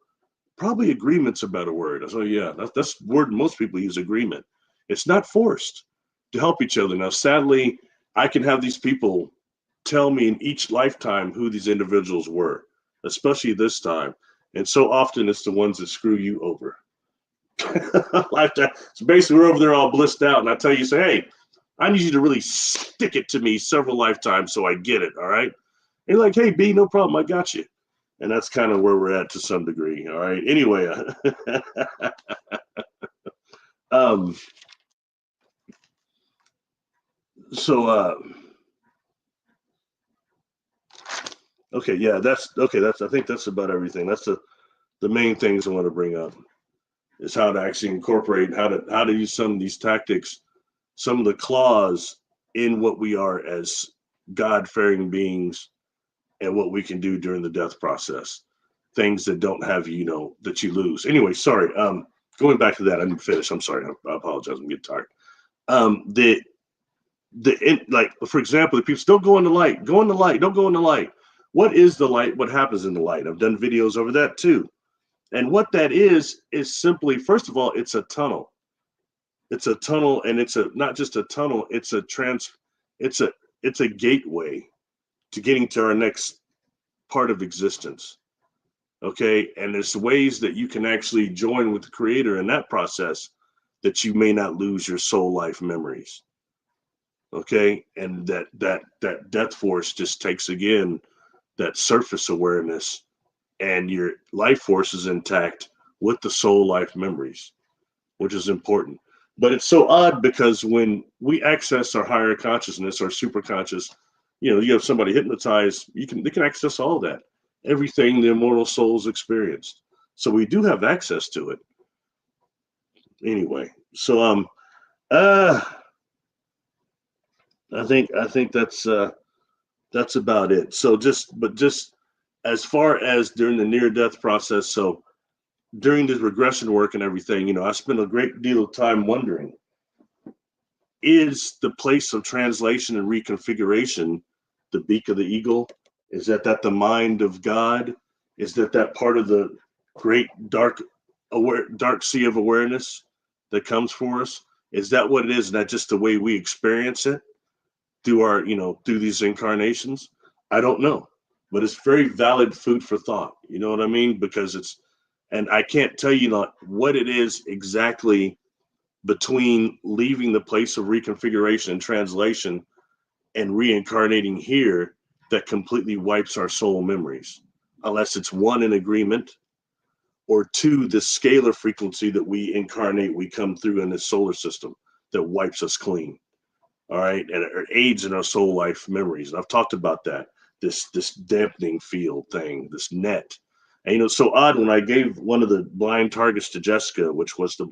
Probably agreement's a better word. I said, yeah, that's the word most people use, agreement. It's not forced, to help each other. Now, sadly, I can have these people tell me in each lifetime who these individuals were, especially this time. And so often it's the ones that screw you over. Lifetime. So basically, we're over there all blissed out, and I tell you, say, hey, I need you to really stick it to me several lifetimes so I get it, all right? And you're like, hey, B, no problem, I got you. And that's kind of where we're at to some degree, all right? Anyway, okay, yeah, I think that's about everything. That's the main things I want to bring up. is how to actually incorporate how to use some of these tactics, some of the claws in what we are as God-fearing beings and what we can do during the death process. Things that don't have that you lose. Anyway, sorry. Going back to that, I didn't finish. I'm sorry. I apologize. I'm getting tired. Like for example, the people don't go in the light. Go in the light. Don't go in the light. What is the light? What happens in the light? I've done videos over that too. And what that is simply, first of all, it's a tunnel. It's a tunnel, and it's not just a tunnel. It's a gateway to getting to our next part of existence. Okay, and there's ways that you can actually join with the Creator in that process that you may not lose your soul life memories. Okay, and that death force just takes again that surface awareness, and your life force is intact with the soul life memories, which is important. But it's so odd because when we access our higher consciousness, our super conscious, you have somebody hypnotized, they can access all that, everything the immortal souls experienced. So we do have access to it. Anyway, so I think that's about it. So just as far as during the near death process, so during this regression work and everything, I spent a great deal of time wondering, is the place of translation and reconfiguration the beak of the eagle? Is that the mind of God? Is that part of the great dark sea of awareness that comes for us? Is that what it is? And that just the way we experience it through our, through these incarnations? I don't know, but it's very valid food for thought. You know what I mean? Because and I can't tell you what it is exactly between leaving the place of reconfiguration and translation and reincarnating here that completely wipes our soul memories, unless it's one, in agreement, or two, the scalar frequency that we incarnate, we come through in this solar system that wipes us clean. All right, and it aids in our soul life memories. And I've talked about that, this dampening field thing, this net. And so odd, when I gave one of the blind targets to Jessica, which was the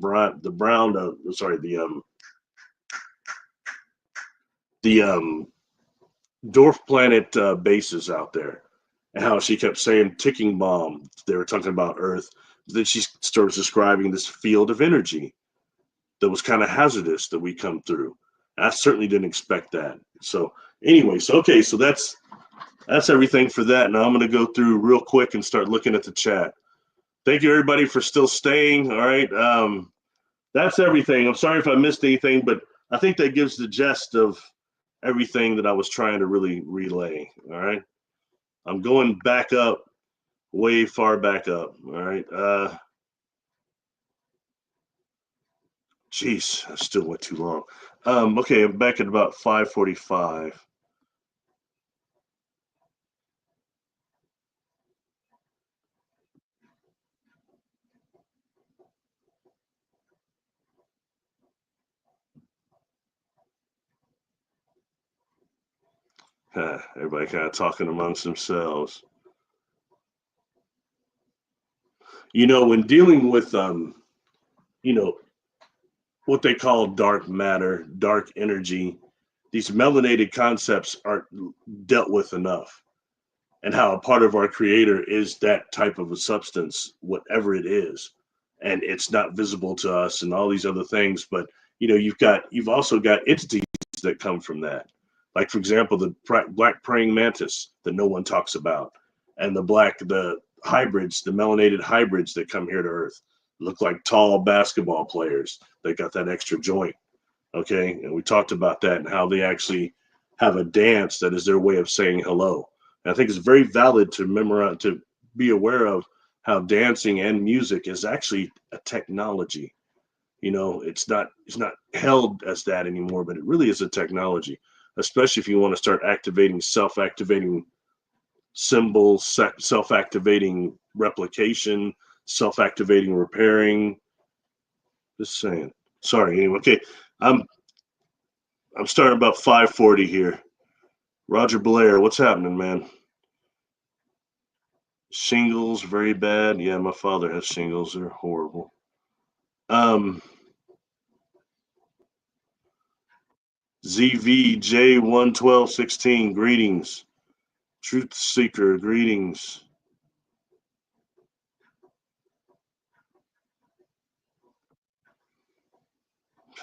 dwarf planet bases out there, and how she kept saying ticking bomb. They were talking about Earth. Then she starts describing this field of energy that was kind of hazardous that we come through. I certainly didn't expect that. So anyway, so that's everything for that. Now I'm going to go through real quick and start looking at the chat. Thank you, everybody, for still staying. All right. That's everything. I'm sorry if I missed anything, but I think that gives the gist of everything that I was trying to really relay. All right. I'm going back up, way far back up. All right. Geez, I still went too long. Okay, I'm back at about 5:45. Everybody kind of talking amongst themselves. When dealing with what they call dark matter, dark energy, these melanated concepts aren't dealt with enough. And how a part of our creator is that type of a substance, whatever it is, and it's not visible to us and all these other things. But you've also got entities that come from that. Like, for example, the black praying mantis that no one talks about, and the hybrids, the melanated hybrids that come here to Earth, look like tall basketball players. They got that extra joint. Okay, and we talked about that and how they actually have a dance that is their way of saying hello. And I think it's very valid to memorize, to be aware of how dancing and music is actually a technology. It's not held as that anymore, but it really is a technology, especially if you want to start activating self-activating symbols, self-activating replication, self-activating repairing. Just saying. Sorry. Anyway, okay. I'm starting about 5:40 here. Roger Blair, what's happening, man? Shingles, very bad. Yeah, my father has shingles. They're horrible. ZVJ11216, greetings. Truth Seeker, greetings.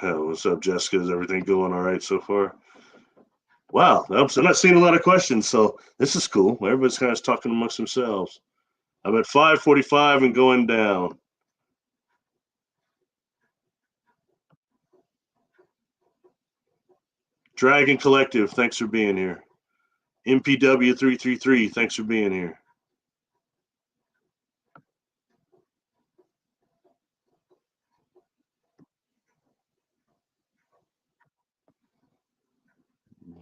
What's up, Jessica? Is everything going all right so far? Wow, I'm not seeing a lot of questions, so this is cool. Everybody's kind of talking amongst themselves. I'm at 5:45 and going down. Dragon Collective, thanks for being here. MPW333, thanks for being here.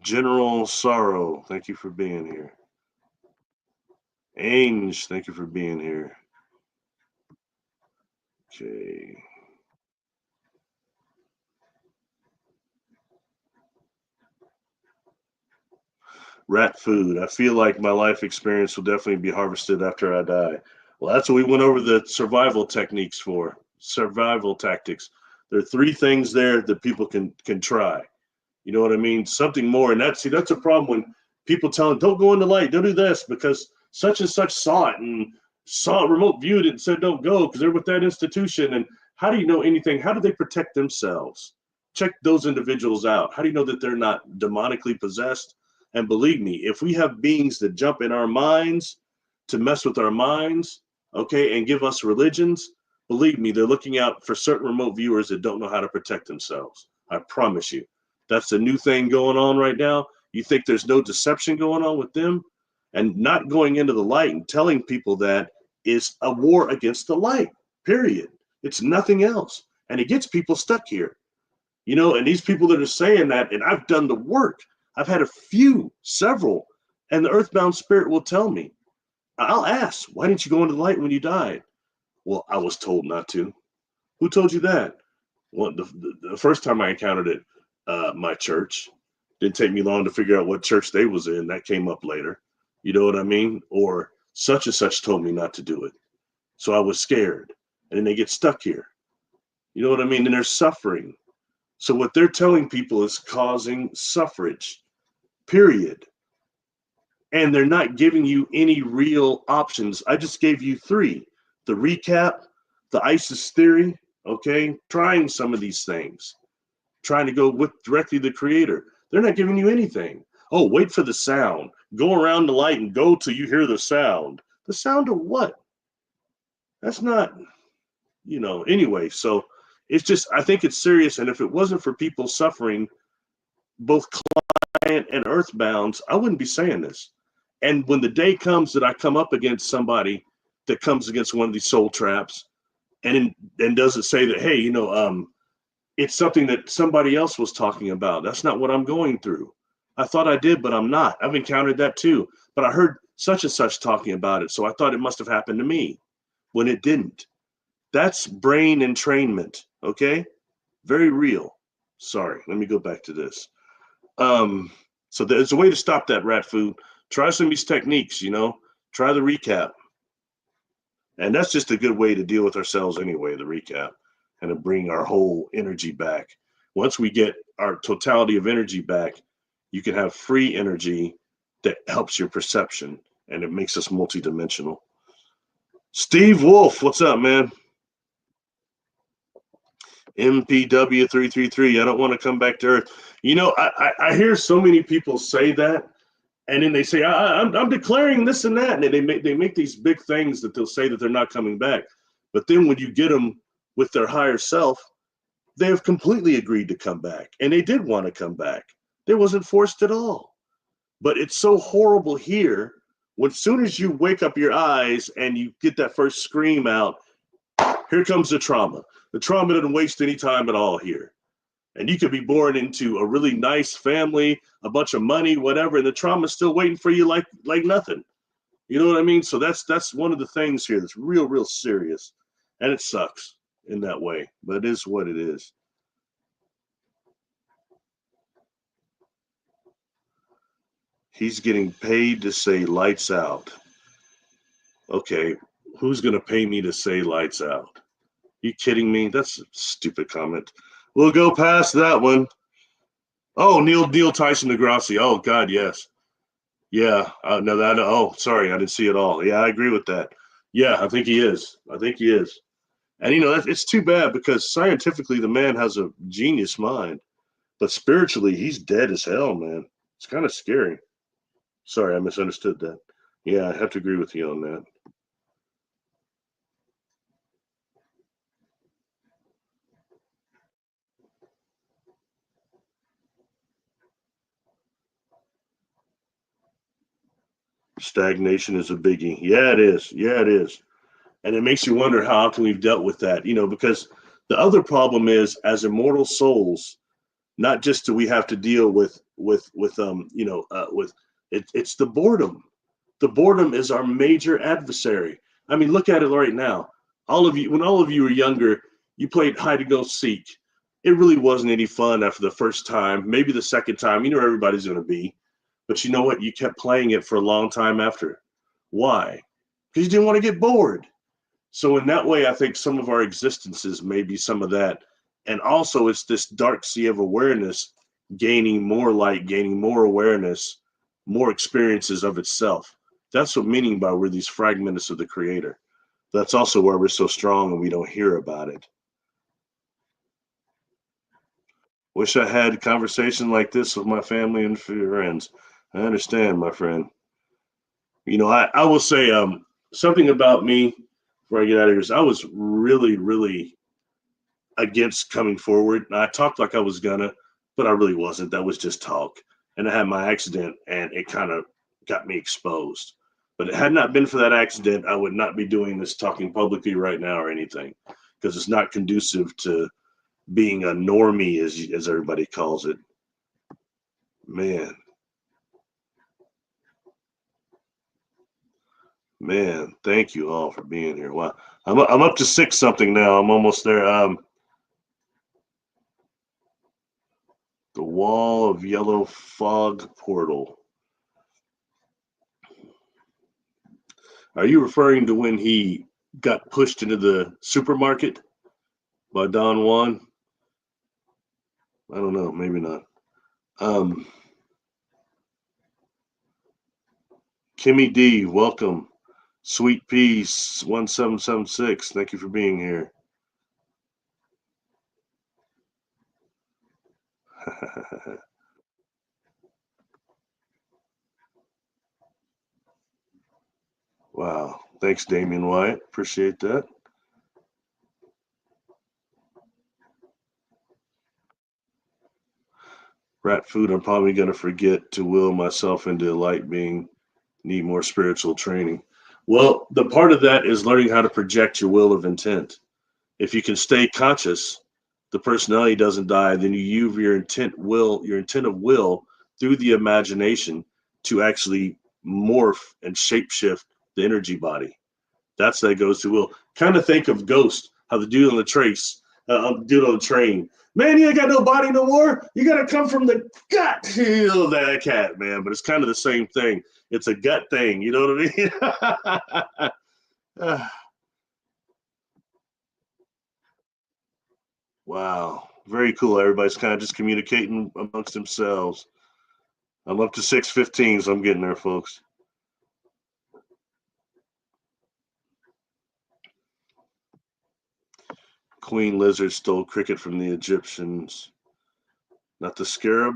General Sorrow, thank you for being here. Ainge, thank you for being here. Okay. Rat food. I feel like my life experience will definitely be harvested after I die. Well, that's what we went over the survival techniques for. Survival tactics. There are 3 things there that people can try. You know what I mean? Something more. And that's a problem when people tell them, don't go in the light, don't do this because such and such saw it and saw it, remote viewed it and said don't go because they're with that institution. And how do you know anything? How do they protect themselves? Check those individuals out. How do you know that they're not demonically possessed? And believe me, if we have beings that jump in our minds to mess with our minds, okay, and give us religions, believe me, they're looking out for certain remote viewers that don't know how to protect themselves. I promise you. That's a new thing going on right now. You think there's no deception going on with them? And not going into the light and telling people that is a war against the light, period. It's nothing else. And it gets people stuck here. You know, and these people that are saying that, and I've done the work. I've had several, and the earthbound spirit will tell me. I'll ask, why didn't you go into the light when you died? Well, I was told not to. Who told you that? Well, the first time I encountered it, my church. Didn't take me long to figure out what church they was in. That came up later. You know what I mean? Or such and such told me not to do it. So I was scared. And then they get stuck here. You know what I mean? And they're suffering. So what they're telling people is causing suffrage, period. And they're not giving you any real options. I just gave you 3. The recap, the ISIS theory, okay? Trying some of these things. Trying to go with directly the creator. They're not giving you anything. Oh, wait for the sound. Go around the light and go till you hear the sound. The sound of what? That's not, anyway. So it's just, I think it's serious. And if it wasn't for people suffering, both client and earthbounds, I wouldn't be saying this. And when the day comes that I come up against somebody that comes against one of these soul traps and doesn't say that, hey, it's something that somebody else was talking about. That's not what I'm going through. I thought I did, but I'm not. I've encountered that too. But I heard such and such talking about it. So I thought it must have happened to me when it didn't. That's brain entrainment. Okay. Very real. Sorry. Let me go back to this. So there's a way to stop that rat food. Try some of these techniques, try the recap. And that's just a good way to deal with ourselves anyway, the recap. And to bring our whole energy back. Once we get our totality of energy back, you can have free energy that helps your perception and it makes us multidimensional. Steve Wolf, what's up, man? MPW333, I don't want to come back to Earth. I hear so many people say that, and then they say, I'm declaring this and that, and they make these big things that they'll say that they're not coming back. But then when you get them with their higher self, they have completely agreed to come back. And they did want to come back. They wasn't forced at all. But it's so horrible here. When as soon as you wake up your eyes and you get that first scream out, here comes the trauma. The trauma doesn't waste any time at all here. And you could be born into a really nice family, a bunch of money, whatever, and the trauma is still waiting for you like nothing. You know what I mean? So that's one of the things here that's real, real serious. And it sucks in that way, but it is what it is. He's getting paid to say lights out. Okay, who's going to pay me to say lights out? You kidding me? That's a stupid comment. We'll go past that one. Oh, Neil Tyson Degrassi. Oh God, yes. Yeah. No, that. Oh, sorry, I didn't see it all. Yeah, I agree with that. Yeah, I think he is. I think he is. And it's too bad because scientifically the man has a genius mind, but spiritually he's dead as hell, man. It's kind of scary. Sorry, I misunderstood that. Yeah, I have to agree with you on that. Stagnation is a biggie. Yeah, it is. Yeah, it is. And it makes you wonder how often we've dealt with that, because the other problem is as immortal souls, not just do we have to deal with it's the boredom. The boredom is our major adversary. I mean, look at it right now. When all of you were younger, you played hide and go seek. It really wasn't any fun after the first time. Maybe the second time, everybody's going to be. But you know what? You kept playing it for a long time after. Why? Because you didn't want to get bored. So in that way, I think some of our existences may be some of that. And also it's this dark sea of awareness gaining more light, gaining more awareness, more experiences of itself. That's what meaning by we're these fragments of the creator. That's also why we're so strong and we don't hear about it. Wish I had a conversation like this with my family and friends. I understand, my friend. I will say something about me before I get out of here is I was really, really against coming forward. I talked like I was gonna, but I really wasn't. That was just talk. And I had my accident and it kind of got me exposed. But it had not been for that accident, I would not be doing this talking publicly right now or anything because it's not conducive to being a normie, as everybody calls it. Man, thank you all for being here. Wow, I'm up to 6 something now. I'm almost there. The wall of yellow fog portal. Are you referring to when he got pushed into the supermarket by Don Juan? I don't know, maybe not. Kimmy D, welcome. Sweet Peace 1776, thank you for being here. Wow, thanks, Damian Wyatt. Appreciate that. Rat food, I'm probably going to forget to will myself into light being, need more spiritual training. Well, the part of that is learning how to project your will of intent. If you can stay conscious, the personality doesn't die, then you use your intent of will through the imagination to actually morph and shapeshift the energy body. That's that goes to will. Kind of think of Ghost, how the dude on the dude on the train. Man, you ain't got no body no more. You got to come from the gut. That cat, man. But it's kind of the same thing. It's a gut thing. You know what I mean? Wow. Very cool. Everybody's kind of just communicating amongst themselves. I'm up to 6:15, so I'm getting there, folks. Queen Lizard stole cricket from the Egyptians. Not the scarab.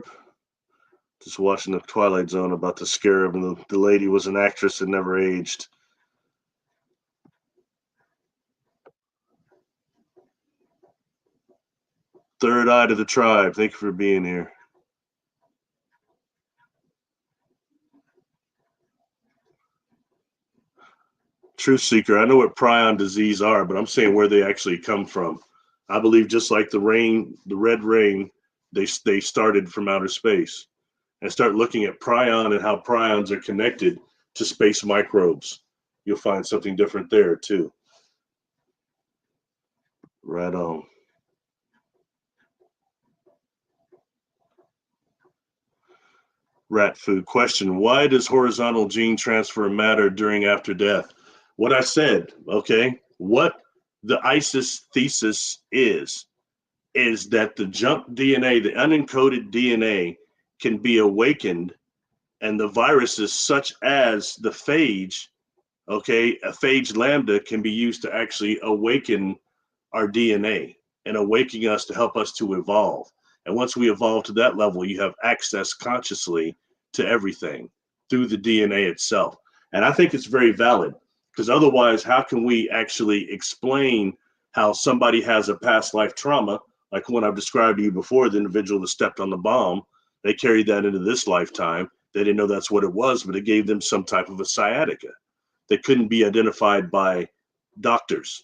Just watching the Twilight Zone about the scarab, and the lady was an actress that never aged. Third eye to the tribe. Thank you for being here. Truth Seeker, I know what prion disease are, but I'm saying where they actually come from. I believe just like the red rain, they started from outer space. And start looking at prion and how prions are connected to space microbes. You'll find something different there too. Right on. Rat food question. Why does horizontal gene transfer matter during after death? What I said, okay? What the ISIS thesis is that the junk DNA, the unencoded DNA, can be awakened, and the viruses such as the phage, okay, a phage lambda can be used to actually awaken our DNA and awakening us to help us to evolve. And once we evolve to that level, you have access consciously to everything through the DNA itself. And I think it's very valid, because otherwise, how can we actually explain how somebody has a past life trauma, like one I've described to you before, the individual that stepped on the bomb? They carried that into this lifetime. They didn't know that's what it was, but it gave them some type of a sciatica that couldn't be identified by doctors.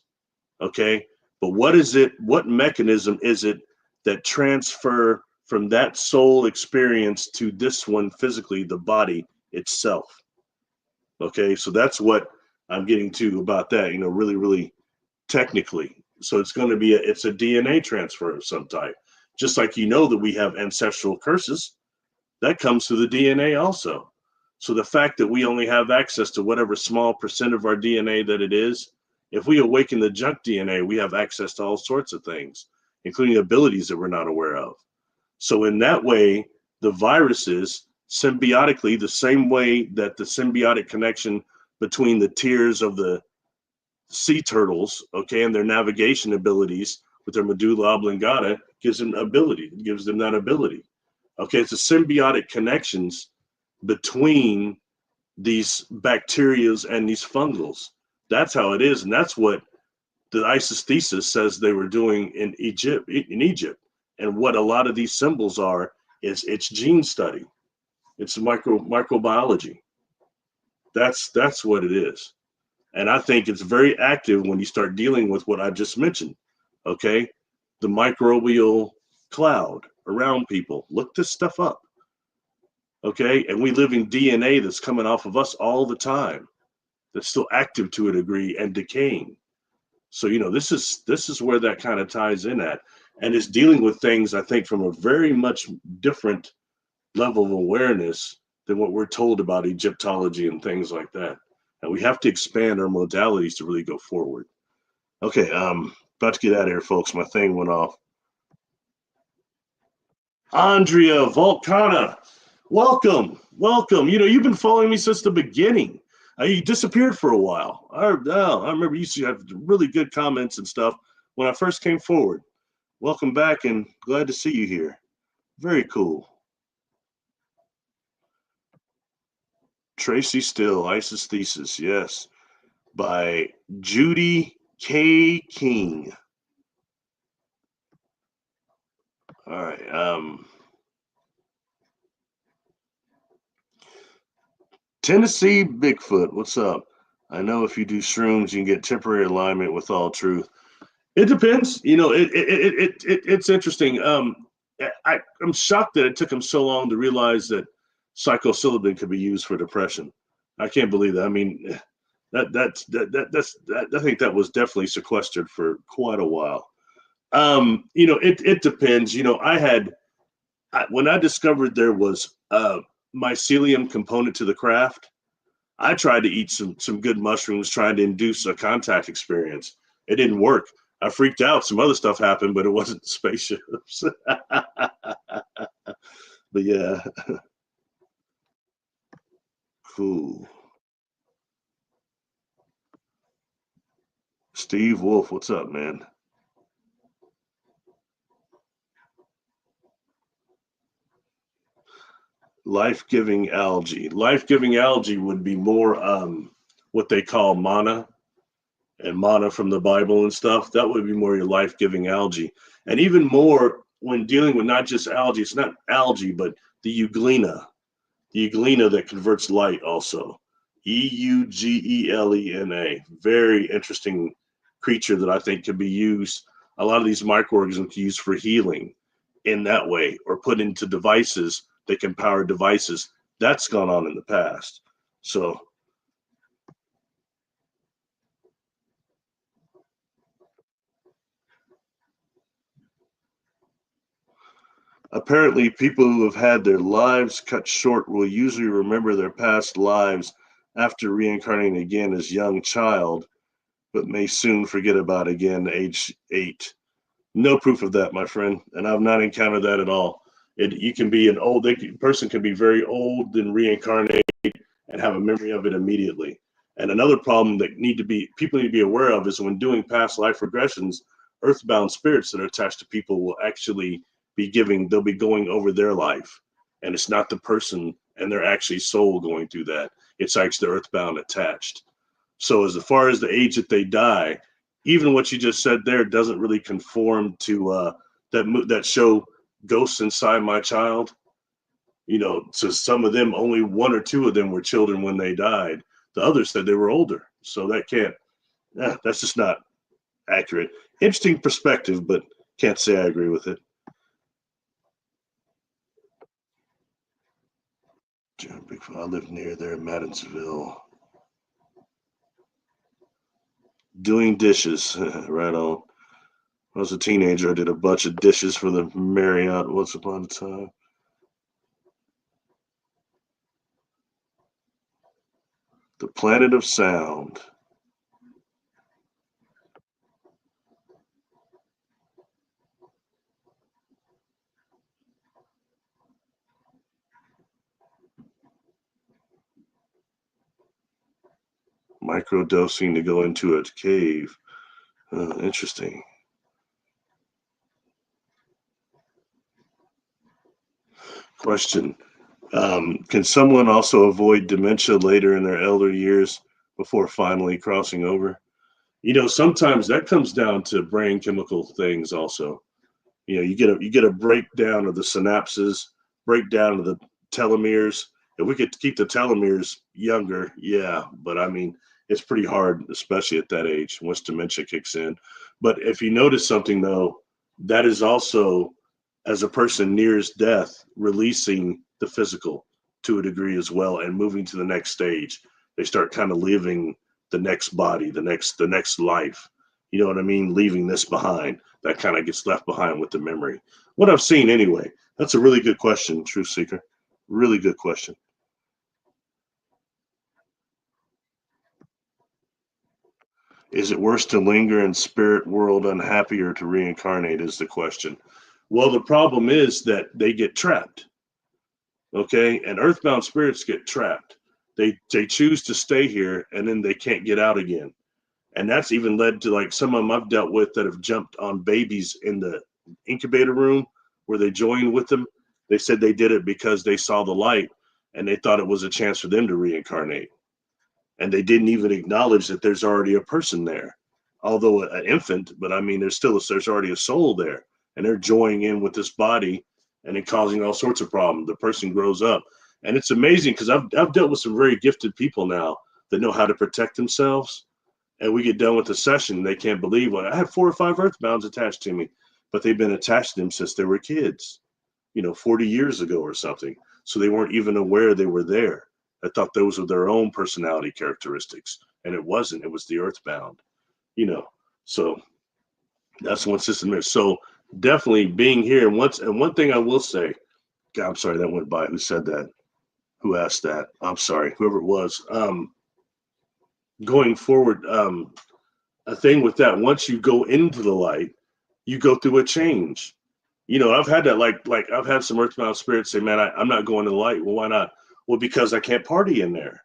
Okay. But what is it? What mechanism is it that transfer from that soul experience to this one physically, the body itself? Okay. So that's what I'm getting to about that, really, really technically. So it's going to be it's a DNA transfer of some type, just like that we have ancestral curses that comes through the DNA also. So the fact that we only have access to whatever small percent of our DNA that it is, if we awaken the junk DNA, we have access to all sorts of things, including abilities that we're not aware of. So in that way, the viruses symbiotically, the same way that the symbiotic connection between the tears of the sea turtles, okay, and their navigation abilities with their medulla oblongata gives them that ability. Okay, it's a symbiotic connections between these bacterias and these fungals. That's how it is, and that's what the ISIS thesis says they were doing in Egypt. And what a lot of these symbols are is it's gene study, it's microbiology. That's what it is. And I think it's very active when you start dealing with what I just mentioned. Okay, the microbial cloud around people. Look this stuff up. Okay, and we live in DNA that's coming off of us all the time, that's still active to a degree and decaying. So this is where that kind of ties in at, and it's dealing with things, I think, from a very much different level of awareness than what we're told about Egyptology and things like that. And we have to expand our modalities to really go forward. Okay, about to get out of here, folks. My thing went off. Andrea Volcana, welcome. You've been following me since the beginning. You disappeared for a while. I remember you used to have really good comments and stuff when I first came forward. Welcome back, and glad to see you here. Very cool. Tracy Still, ISIS Thesis, yes, by Judy K. King. All right. Tennessee Bigfoot, what's up? I know if you do shrooms, you can get temporary alignment with all truth. It depends. It's interesting. I'm shocked that it took him so long to realize that psilocybin could be used for depression. I can't believe that. I mean, that's I think that was definitely sequestered for quite a while. It depends. When I discovered there was a mycelium component to the craft, I tried to eat some good mushrooms, trying to induce a contact experience. It didn't work. I freaked out. Some other stuff happened, but it wasn't spaceships. But yeah. Cool. Steve Wolf, what's up, man? Life-giving algae. Life-giving algae would be more what they call mana, and mana from the Bible and stuff. That would be more your life-giving algae. And even more when dealing with not just algae, it's not algae, but the euglena that converts light also. Eugelena. Very interesting creature that I think could be used. A lot of these microorganisms can use for healing in that way, or put into devices that can power devices. That's gone on in the past. So apparently, people who have had their lives cut short will usually remember their past lives after reincarnating again as young child but may soon forget about again, age 8. No proof of that, my friend, and I've not encountered that at all. You can be an old person can be very old and reincarnate and have a memory of it immediately. And another problem that people need to be aware of is when doing past life regressions, earthbound spirits that are attached to people will actually they'll be going over their life, and it's not the person and their actually soul going through that. It's actually the earthbound attached. So as far as the age that they die, even what you just said there doesn't really conform to that show Ghosts Inside My Child. So some of them, only 1 or 2 of them were children when they died. The others said they were older. So that's just not accurate. Interesting perspective, but can't say I agree with it. I live near there, Madisonville. Doing dishes, right on. When I was a teenager, I did a bunch of dishes for the Marriott once upon a time. The Planet of Sound. Microdosing to go into a cave. Interesting. Question. Can someone also avoid dementia later in their elder years before finally crossing over? Sometimes that comes down to brain chemical things also. You get a breakdown of the synapses, breakdown of the telomeres. If we could keep the telomeres younger, yeah, but I mean, it's pretty hard, especially at that age once dementia kicks in. But if you notice something though, that is also, as a person nears death, releasing the physical to a degree as well and moving to the next stage. They start kind of living the next body, the next life. You know what I mean? Leaving this behind. That kind of gets left behind with the memory. What I've seen anyway. That's a really good question, Truth Seeker. Really good question. Is it worse to linger in spirit world unhappy or to reincarnate is the question. Well, the problem is that they get trapped. Okay, and earthbound spirits get trapped. They choose to stay here and then they can't get out again. And that's even led to, like, some of them I've dealt with that have jumped on babies in the incubator room where they joined with them. They said they did it because they saw the light and they thought it was a chance for them to reincarnate. And they didn't even acknowledge that there's already a person there, although an infant, but I mean, there's already a soul there, and they're joining in with this body and it causing all sorts of problems. The person grows up, and it's amazing because I've dealt with some very gifted people now that know how to protect themselves. And we get done with the session, and they can't believe, well, I have 4 or 5 earthbounds attached to me, but they've been attached to them since they were kids, 40 years ago or something. So they weren't even aware they were there. I thought those were their own personality characteristics, and it wasn't. It was the earthbound, So that's one system there. So definitely being here. And one thing I will say, God, I'm sorry that went by. Who said that? Who asked that? I'm sorry, whoever it was. Going forward, a thing with that, once you go into the light, you go through a change. I've had that, like I've had some earthbound spirits say, man, I'm not going to the light. Well, why not? Well, because I can't party in there.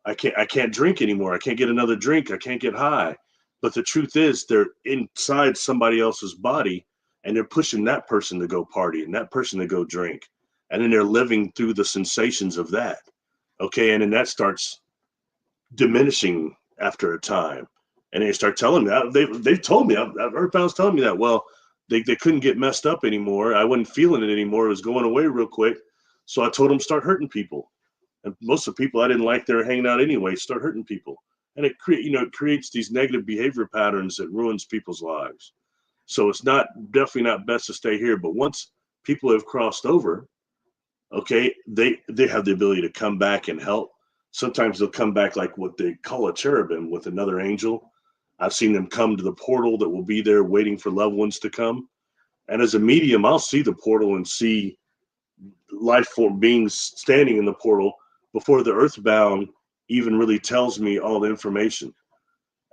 I can't drink anymore. I can't get another drink. I can't get high. But the truth is they're inside somebody else's body and they're pushing that person to go party and that person to go drink. And then they're living through the sensations of that. Okay. And then that starts diminishing after a time. And they start telling me, they've told me, I've earthbounds telling me that, well, they couldn't get messed up anymore. I wasn't feeling it anymore. It was going away real quick. So I told them start hurting people. And most of the people I didn't like, they were hanging out anyway, start hurting people. And it creates these negative behavior patterns that ruins people's lives. So it's definitely not best to stay here. But once people have crossed over, okay, they have the ability to come back and help. Sometimes they'll come back like what they call a cherubim with another angel. I've seen them come to the portal that will be there waiting for loved ones to come. And as a medium, I'll see the portal and see life form beings standing in the portal before the earthbound even really tells me all the information.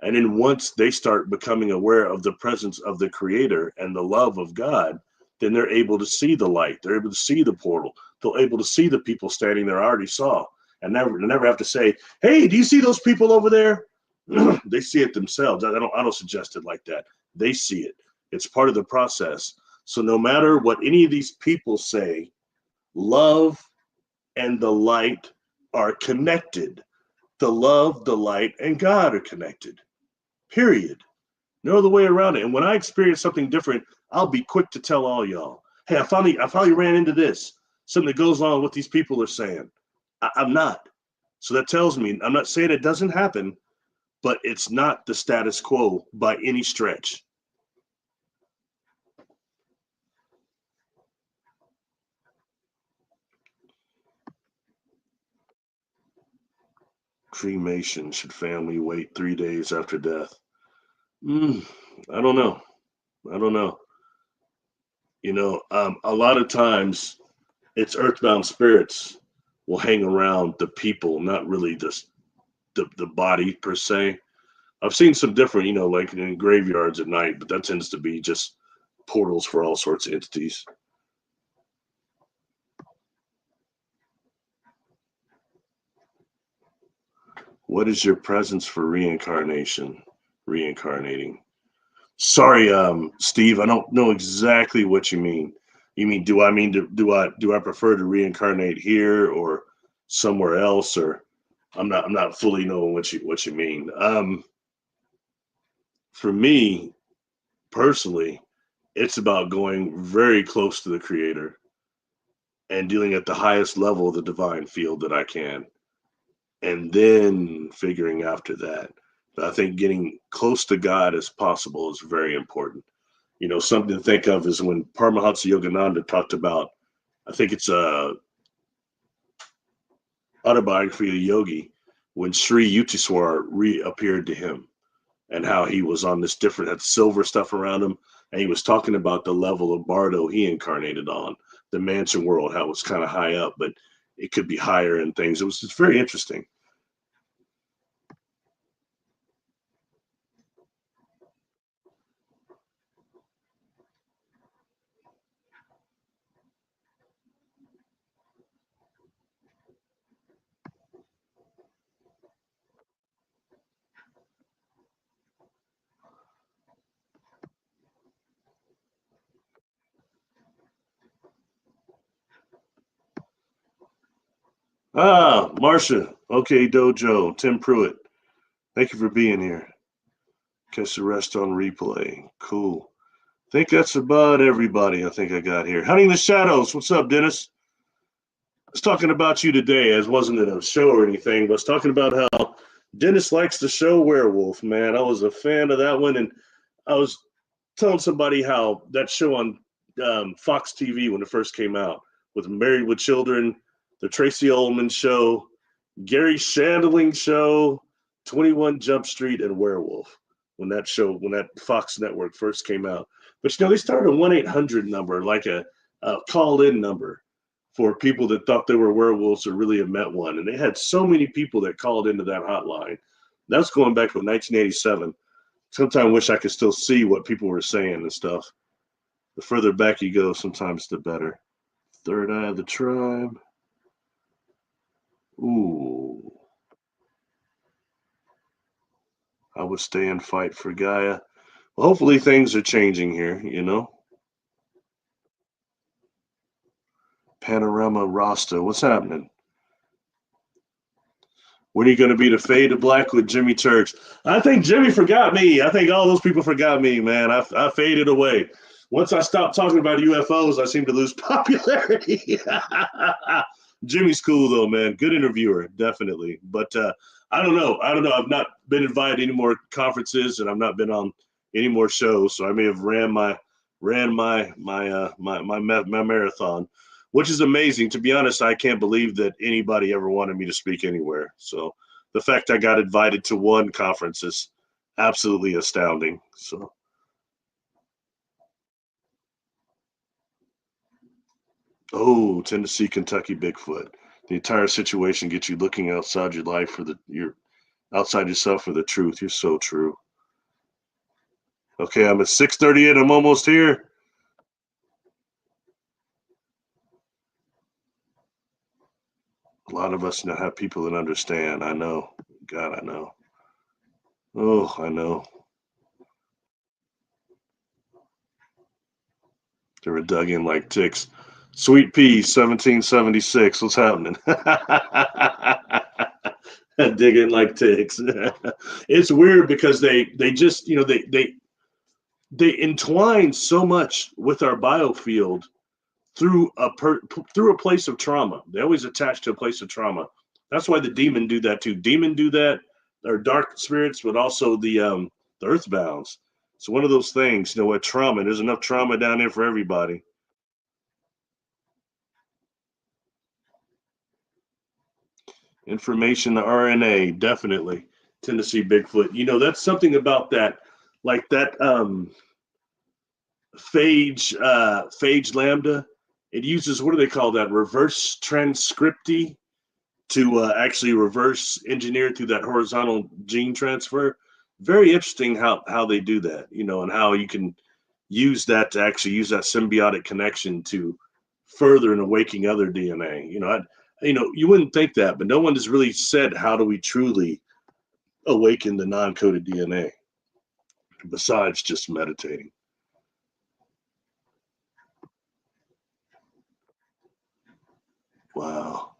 And then once they start becoming aware of the presence of the creator and the love of God, then they're able to see the light. They're able to see the portal. They're able to see the people standing there I already saw, and never have to say, hey, do you see those people over there? They see it themselves. I don't suggest it like that. They see it. It's part of the process. So no matter what any of these people say, love and the light are connected. The love, the light, and God are connected. Period. No other way around it. And when I experience something different, I'll be quick to tell all y'all, hey, I finally ran into this. Something that goes along with what these people are saying. I'm not. So that tells me, I'm not saying it doesn't happen, but it's not the status quo by any stretch. Cremation, should family wait 3 days after death? I don't know. I don't know. A lot of times it's earthbound spirits will hang around the people, not really the body per se. I've seen some different, like in graveyards at night, but that tends to be just portals for all sorts of entities. What is your presence for reincarnation? Reincarnating. Sorry, Steve, I don't know exactly what you mean. You mean do I prefer to reincarnate here or somewhere else, or I'm not fully knowing what you mean. For me personally, it's about going very close to the creator and dealing at the highest level of the divine field that I can, and then figuring after that. But I think getting close to God as possible is very important. Something to think of is when Paramahansa Yogananda talked about, I think it's a autobiography of a yogi, when Sri Yukteswar reappeared to him and how he was on this different, had silver stuff around him. And he was talking about the level of bardo he incarnated on, the mansion world, how it was kind of high up, but it could be higher and things. It's very interesting. Ah, Marcia. Okay, Dojo. Tim Pruitt. Thank you for being here. Catch the rest on replay. Cool. I think that's about everybody I think I got here. Hunting the Shadows. What's up, Dennis? I was talking about you today, as wasn't in a show or anything, but I was talking about how Dennis likes the show Werewolf, man. I was a fan of that one, and I was telling somebody how that show on Fox TV when it first came out, with Married with Children, the Tracy Ullman show, Gary Shandling show, 21 Jump Street, and Werewolf. When that Fox network first came out. But they started a 1-800 number, like a call-in number for people that thought they were werewolves or really have met one. And they had so many people that called into that hotline. That's going back to 1987. Sometimes wish I could still see what people were saying and stuff. The further back you go, sometimes the better. Third Eye of the Tribe. Ooh. I would stay and fight for Gaia. Well, hopefully things are changing here, Panorama Rasta. What's happening? When are you going to be the Fade to Black with Jimmy Church? I think Jimmy forgot me. I think all those people forgot me, man. I faded away. Once I stopped talking about UFOs, I seem to lose popularity. Jimmy's cool though, man. Good interviewer, definitely. But I don't know. I've not been invited to any more conferences, and I've not been on any more shows. So I may have ran my marathon, which is amazing. To be honest, I can't believe that anybody ever wanted me to speak anywhere. So the fact I got invited to one conference is absolutely astounding. So. Oh, Tennessee, Kentucky Bigfoot. The entire situation gets you looking outside your life for your Outside yourself for the truth. You're so true. Okay, I'm at 6:38. I'm almost here. A lot of us now have people that understand. I know. God, I know. Oh, I know. They were dug in like ticks. Sweet pea, 1776. What's happening? Digging like ticks. It's weird because they just they entwine so much with our biofield through a place of trauma. They always attach to a place of trauma. That's why the demon do that too. Demon do that, or dark spirits, but also the earthbounds. It's one of those things, what trauma. There's enough trauma down there for everybody. Information, the RNA, definitely. Tennessee Bigfoot. That's something about that, like that phage lambda. It uses, what do they call that? Reverse transcripty to actually reverse engineer through that horizontal gene transfer. Very interesting how they do that, and how you can use that to actually use that symbiotic connection to further and awaken other DNA. You wouldn't think that, but no one has really said how do we truly awaken the non-coded DNA besides just meditating. Wow.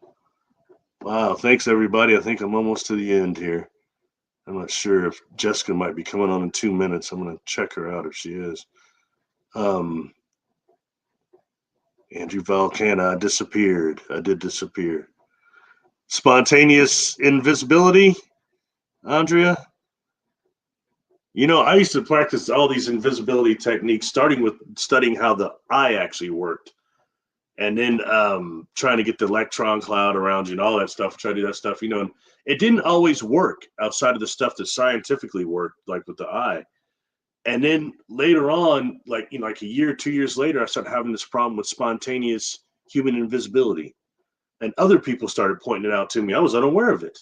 Wow. Thanks, everybody. I think I'm almost to the end here. I'm not sure if Jessica might be coming on in 2 minutes. I'm going to check her out if she is. Um, Andrew Valcana, I disappeared. I did disappear. Spontaneous invisibility, Andrea. I used to practice all these invisibility techniques, starting with studying how the eye actually worked, and then trying to get the electron cloud around you and all that stuff, try to do that stuff, and it didn't always work outside of the stuff that scientifically worked, like with the eye. And then later on, like a year, 2 years later, I started having this problem with spontaneous human invisibility. And other people started pointing it out to me. I was unaware of it.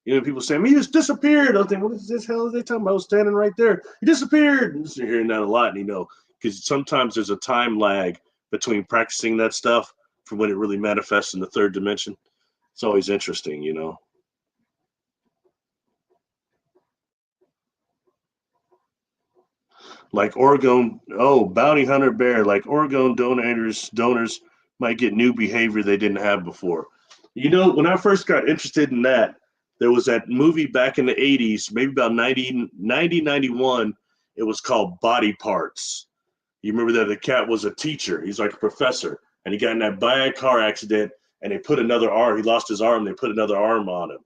People saying, he just disappeared. I was thinking, what is this hell are they talking about? I was standing right there. He disappeared. And you're hearing that a lot, because sometimes there's a time lag between practicing that stuff from when it really manifests in the third dimension. It's always interesting. Like Oregon, bounty hunter bear, like Oregon donors might get new behavior they didn't have before. When I first got interested in that, there was that movie back in the 80s, maybe about 91. It was called Body Parts. You remember that the cat was a teacher. He's like a professor, and he got in that bad car accident, and they put another arm. He lost his arm. They put another arm on him,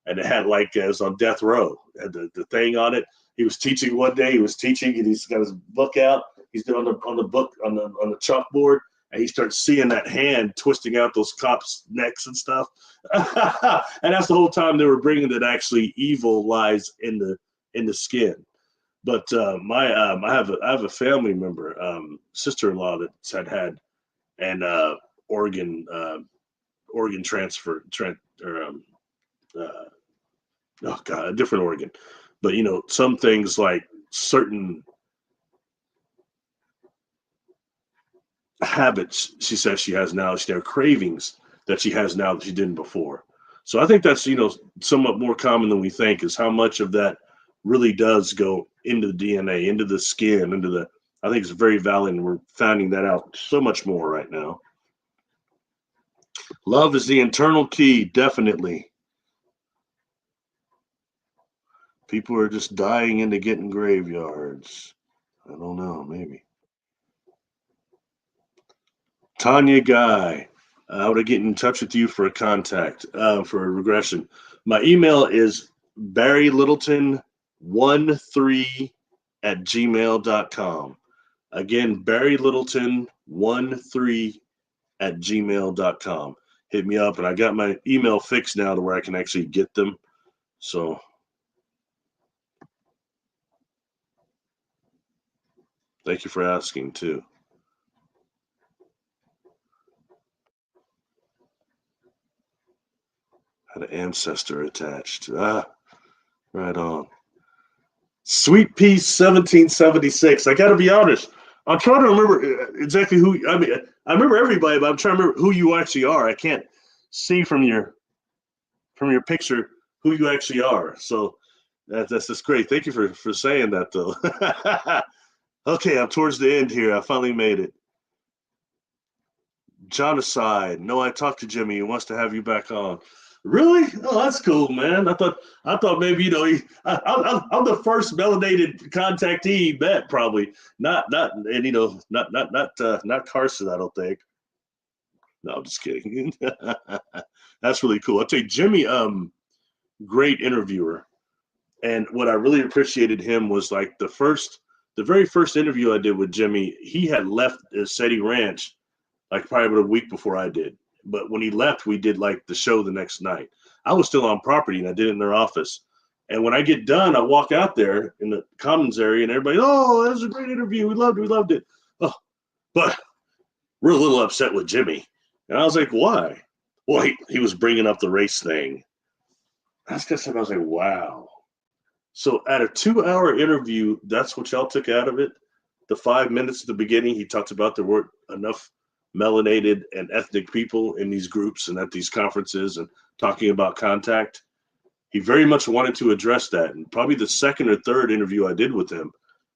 and it had it was on death row. It had the thing on it. He was teaching one day. He was teaching, and he's got his book out. He's on the book on the chalkboard, and he starts seeing that hand twisting out those cops' necks and stuff. And that's the whole time they were bringing that actually evil lies in the skin. But I have a family member, sister-in-law that had an organ transfer, or oh god, a different organ. But some things like certain habits she says she has now, there are cravings that she has now that she didn't before. So I think that's somewhat more common than we think, is how much of that really does go into the DNA, into the skin, into the. I think it's very valid, and we're finding that out so much more right now. Love is the internal key, definitely. People are just dying into getting graveyards. I don't know, maybe. Tanya Guy, I want to get in touch with you for a contact, for a regression. My email is barrylittleton13@gmail.com. Again, barrylittleton13@gmail.com. Hit me up, and I got my email fixed now to where I can actually get them. So thank you for asking too. Had an ancestor attached. Right on. Sweet Peace 1776. I got to be honest. I'm trying to remember exactly who. I mean, I remember everybody, but I'm trying to remember who you actually are. I can't see from your picture who you actually are. So that's just great. Thank you for saying that, though. Okay, I'm towards the end here. I finally made it. Genocide. No, I talked to Jimmy. He wants to have you back on. Really? Oh, that's cool, man. I thought maybe I'm the first melanated contactee he met, probably not Carson. I don't think. No, I'm just kidding. That's really cool. I'll tell you, Jimmy, great interviewer. And what I really appreciated him was like the very first interview I did with Jimmy, he had left SETI Ranch like probably about a week before I did. But when he left, we did like the show the next night. I was still on property and I did it in their office. And when I get done, I walk out there in the commons area and everybody, oh, that was a great interview. We loved it. Oh, but we're a little upset with Jimmy. And I was like, why? Well, he was bringing up the race thing. I was like, wow. So at a 2-hour interview, that's what y'all took out of it. The 5 minutes at the beginning, he talked about there weren't enough melanated and ethnic people in these groups and at these conferences and talking about contact. He very much wanted to address that. And probably the second or third interview I did with him,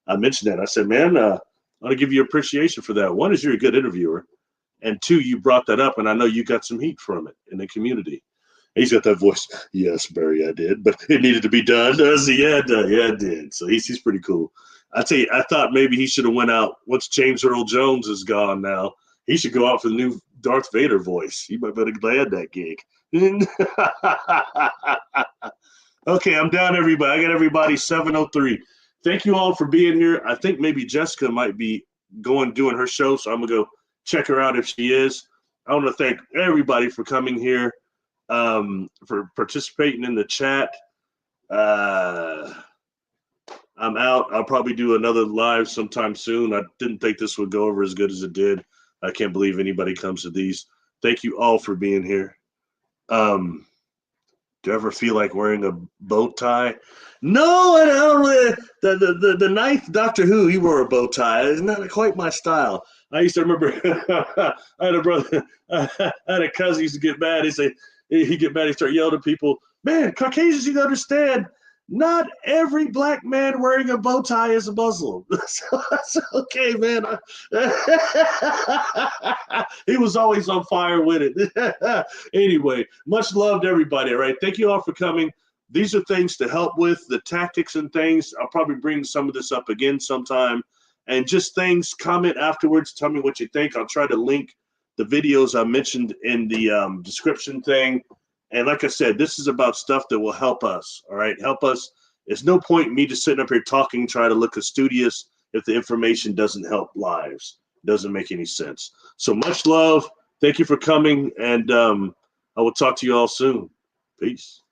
I mentioned that. I said, man, I want to give you appreciation for that. One is you're a good interviewer. And two, you brought that up. And I know you got some heat from it in the community. He's got that voice. Yes, Barry, I did, but it needed to be done. Does he? Yeah, I did. So he's pretty cool. I tell you, I thought maybe he should have went out once James Earl Jones is gone now. He should go out for the new Darth Vader voice. He might better land that gig. Okay, I'm down, everybody. I got everybody 7:03. Thank you all for being here. I think maybe Jessica might be doing her show, so I'm going to go check her out if she is. I want to thank everybody for coming here, for participating in the chat. I'm out. I'll probably do another live sometime soon. I didn't think this would go over as good as it did. I can't believe anybody comes to these. Thank you all for being here. Do you ever feel like wearing a bow tie? No, I don't really. The ninth Doctor Who, he wore a bow tie. It's not quite my style. I used to remember I had a brother, I had a cousin used to get mad. He'd get mad, he'd start yelling at people, man, Caucasians need to understand, not every black man wearing a bow tie is a Muslim. So that's okay, man. He was always on fire with it. Anyway, much love to everybody. All right. Thank you all for coming. These are things to help with the tactics and things. I'll probably bring some of this up again sometime. And just things, comment afterwards. Tell me what you think. I'll try to link the videos I mentioned in the description thing. And like I said, this is about stuff that will help us, all right? Help us. There's no point in me just sitting up here talking, trying to look studious if the information doesn't help lives. It doesn't make any sense. So much love. Thank you for coming, and I will talk to you all soon. Peace.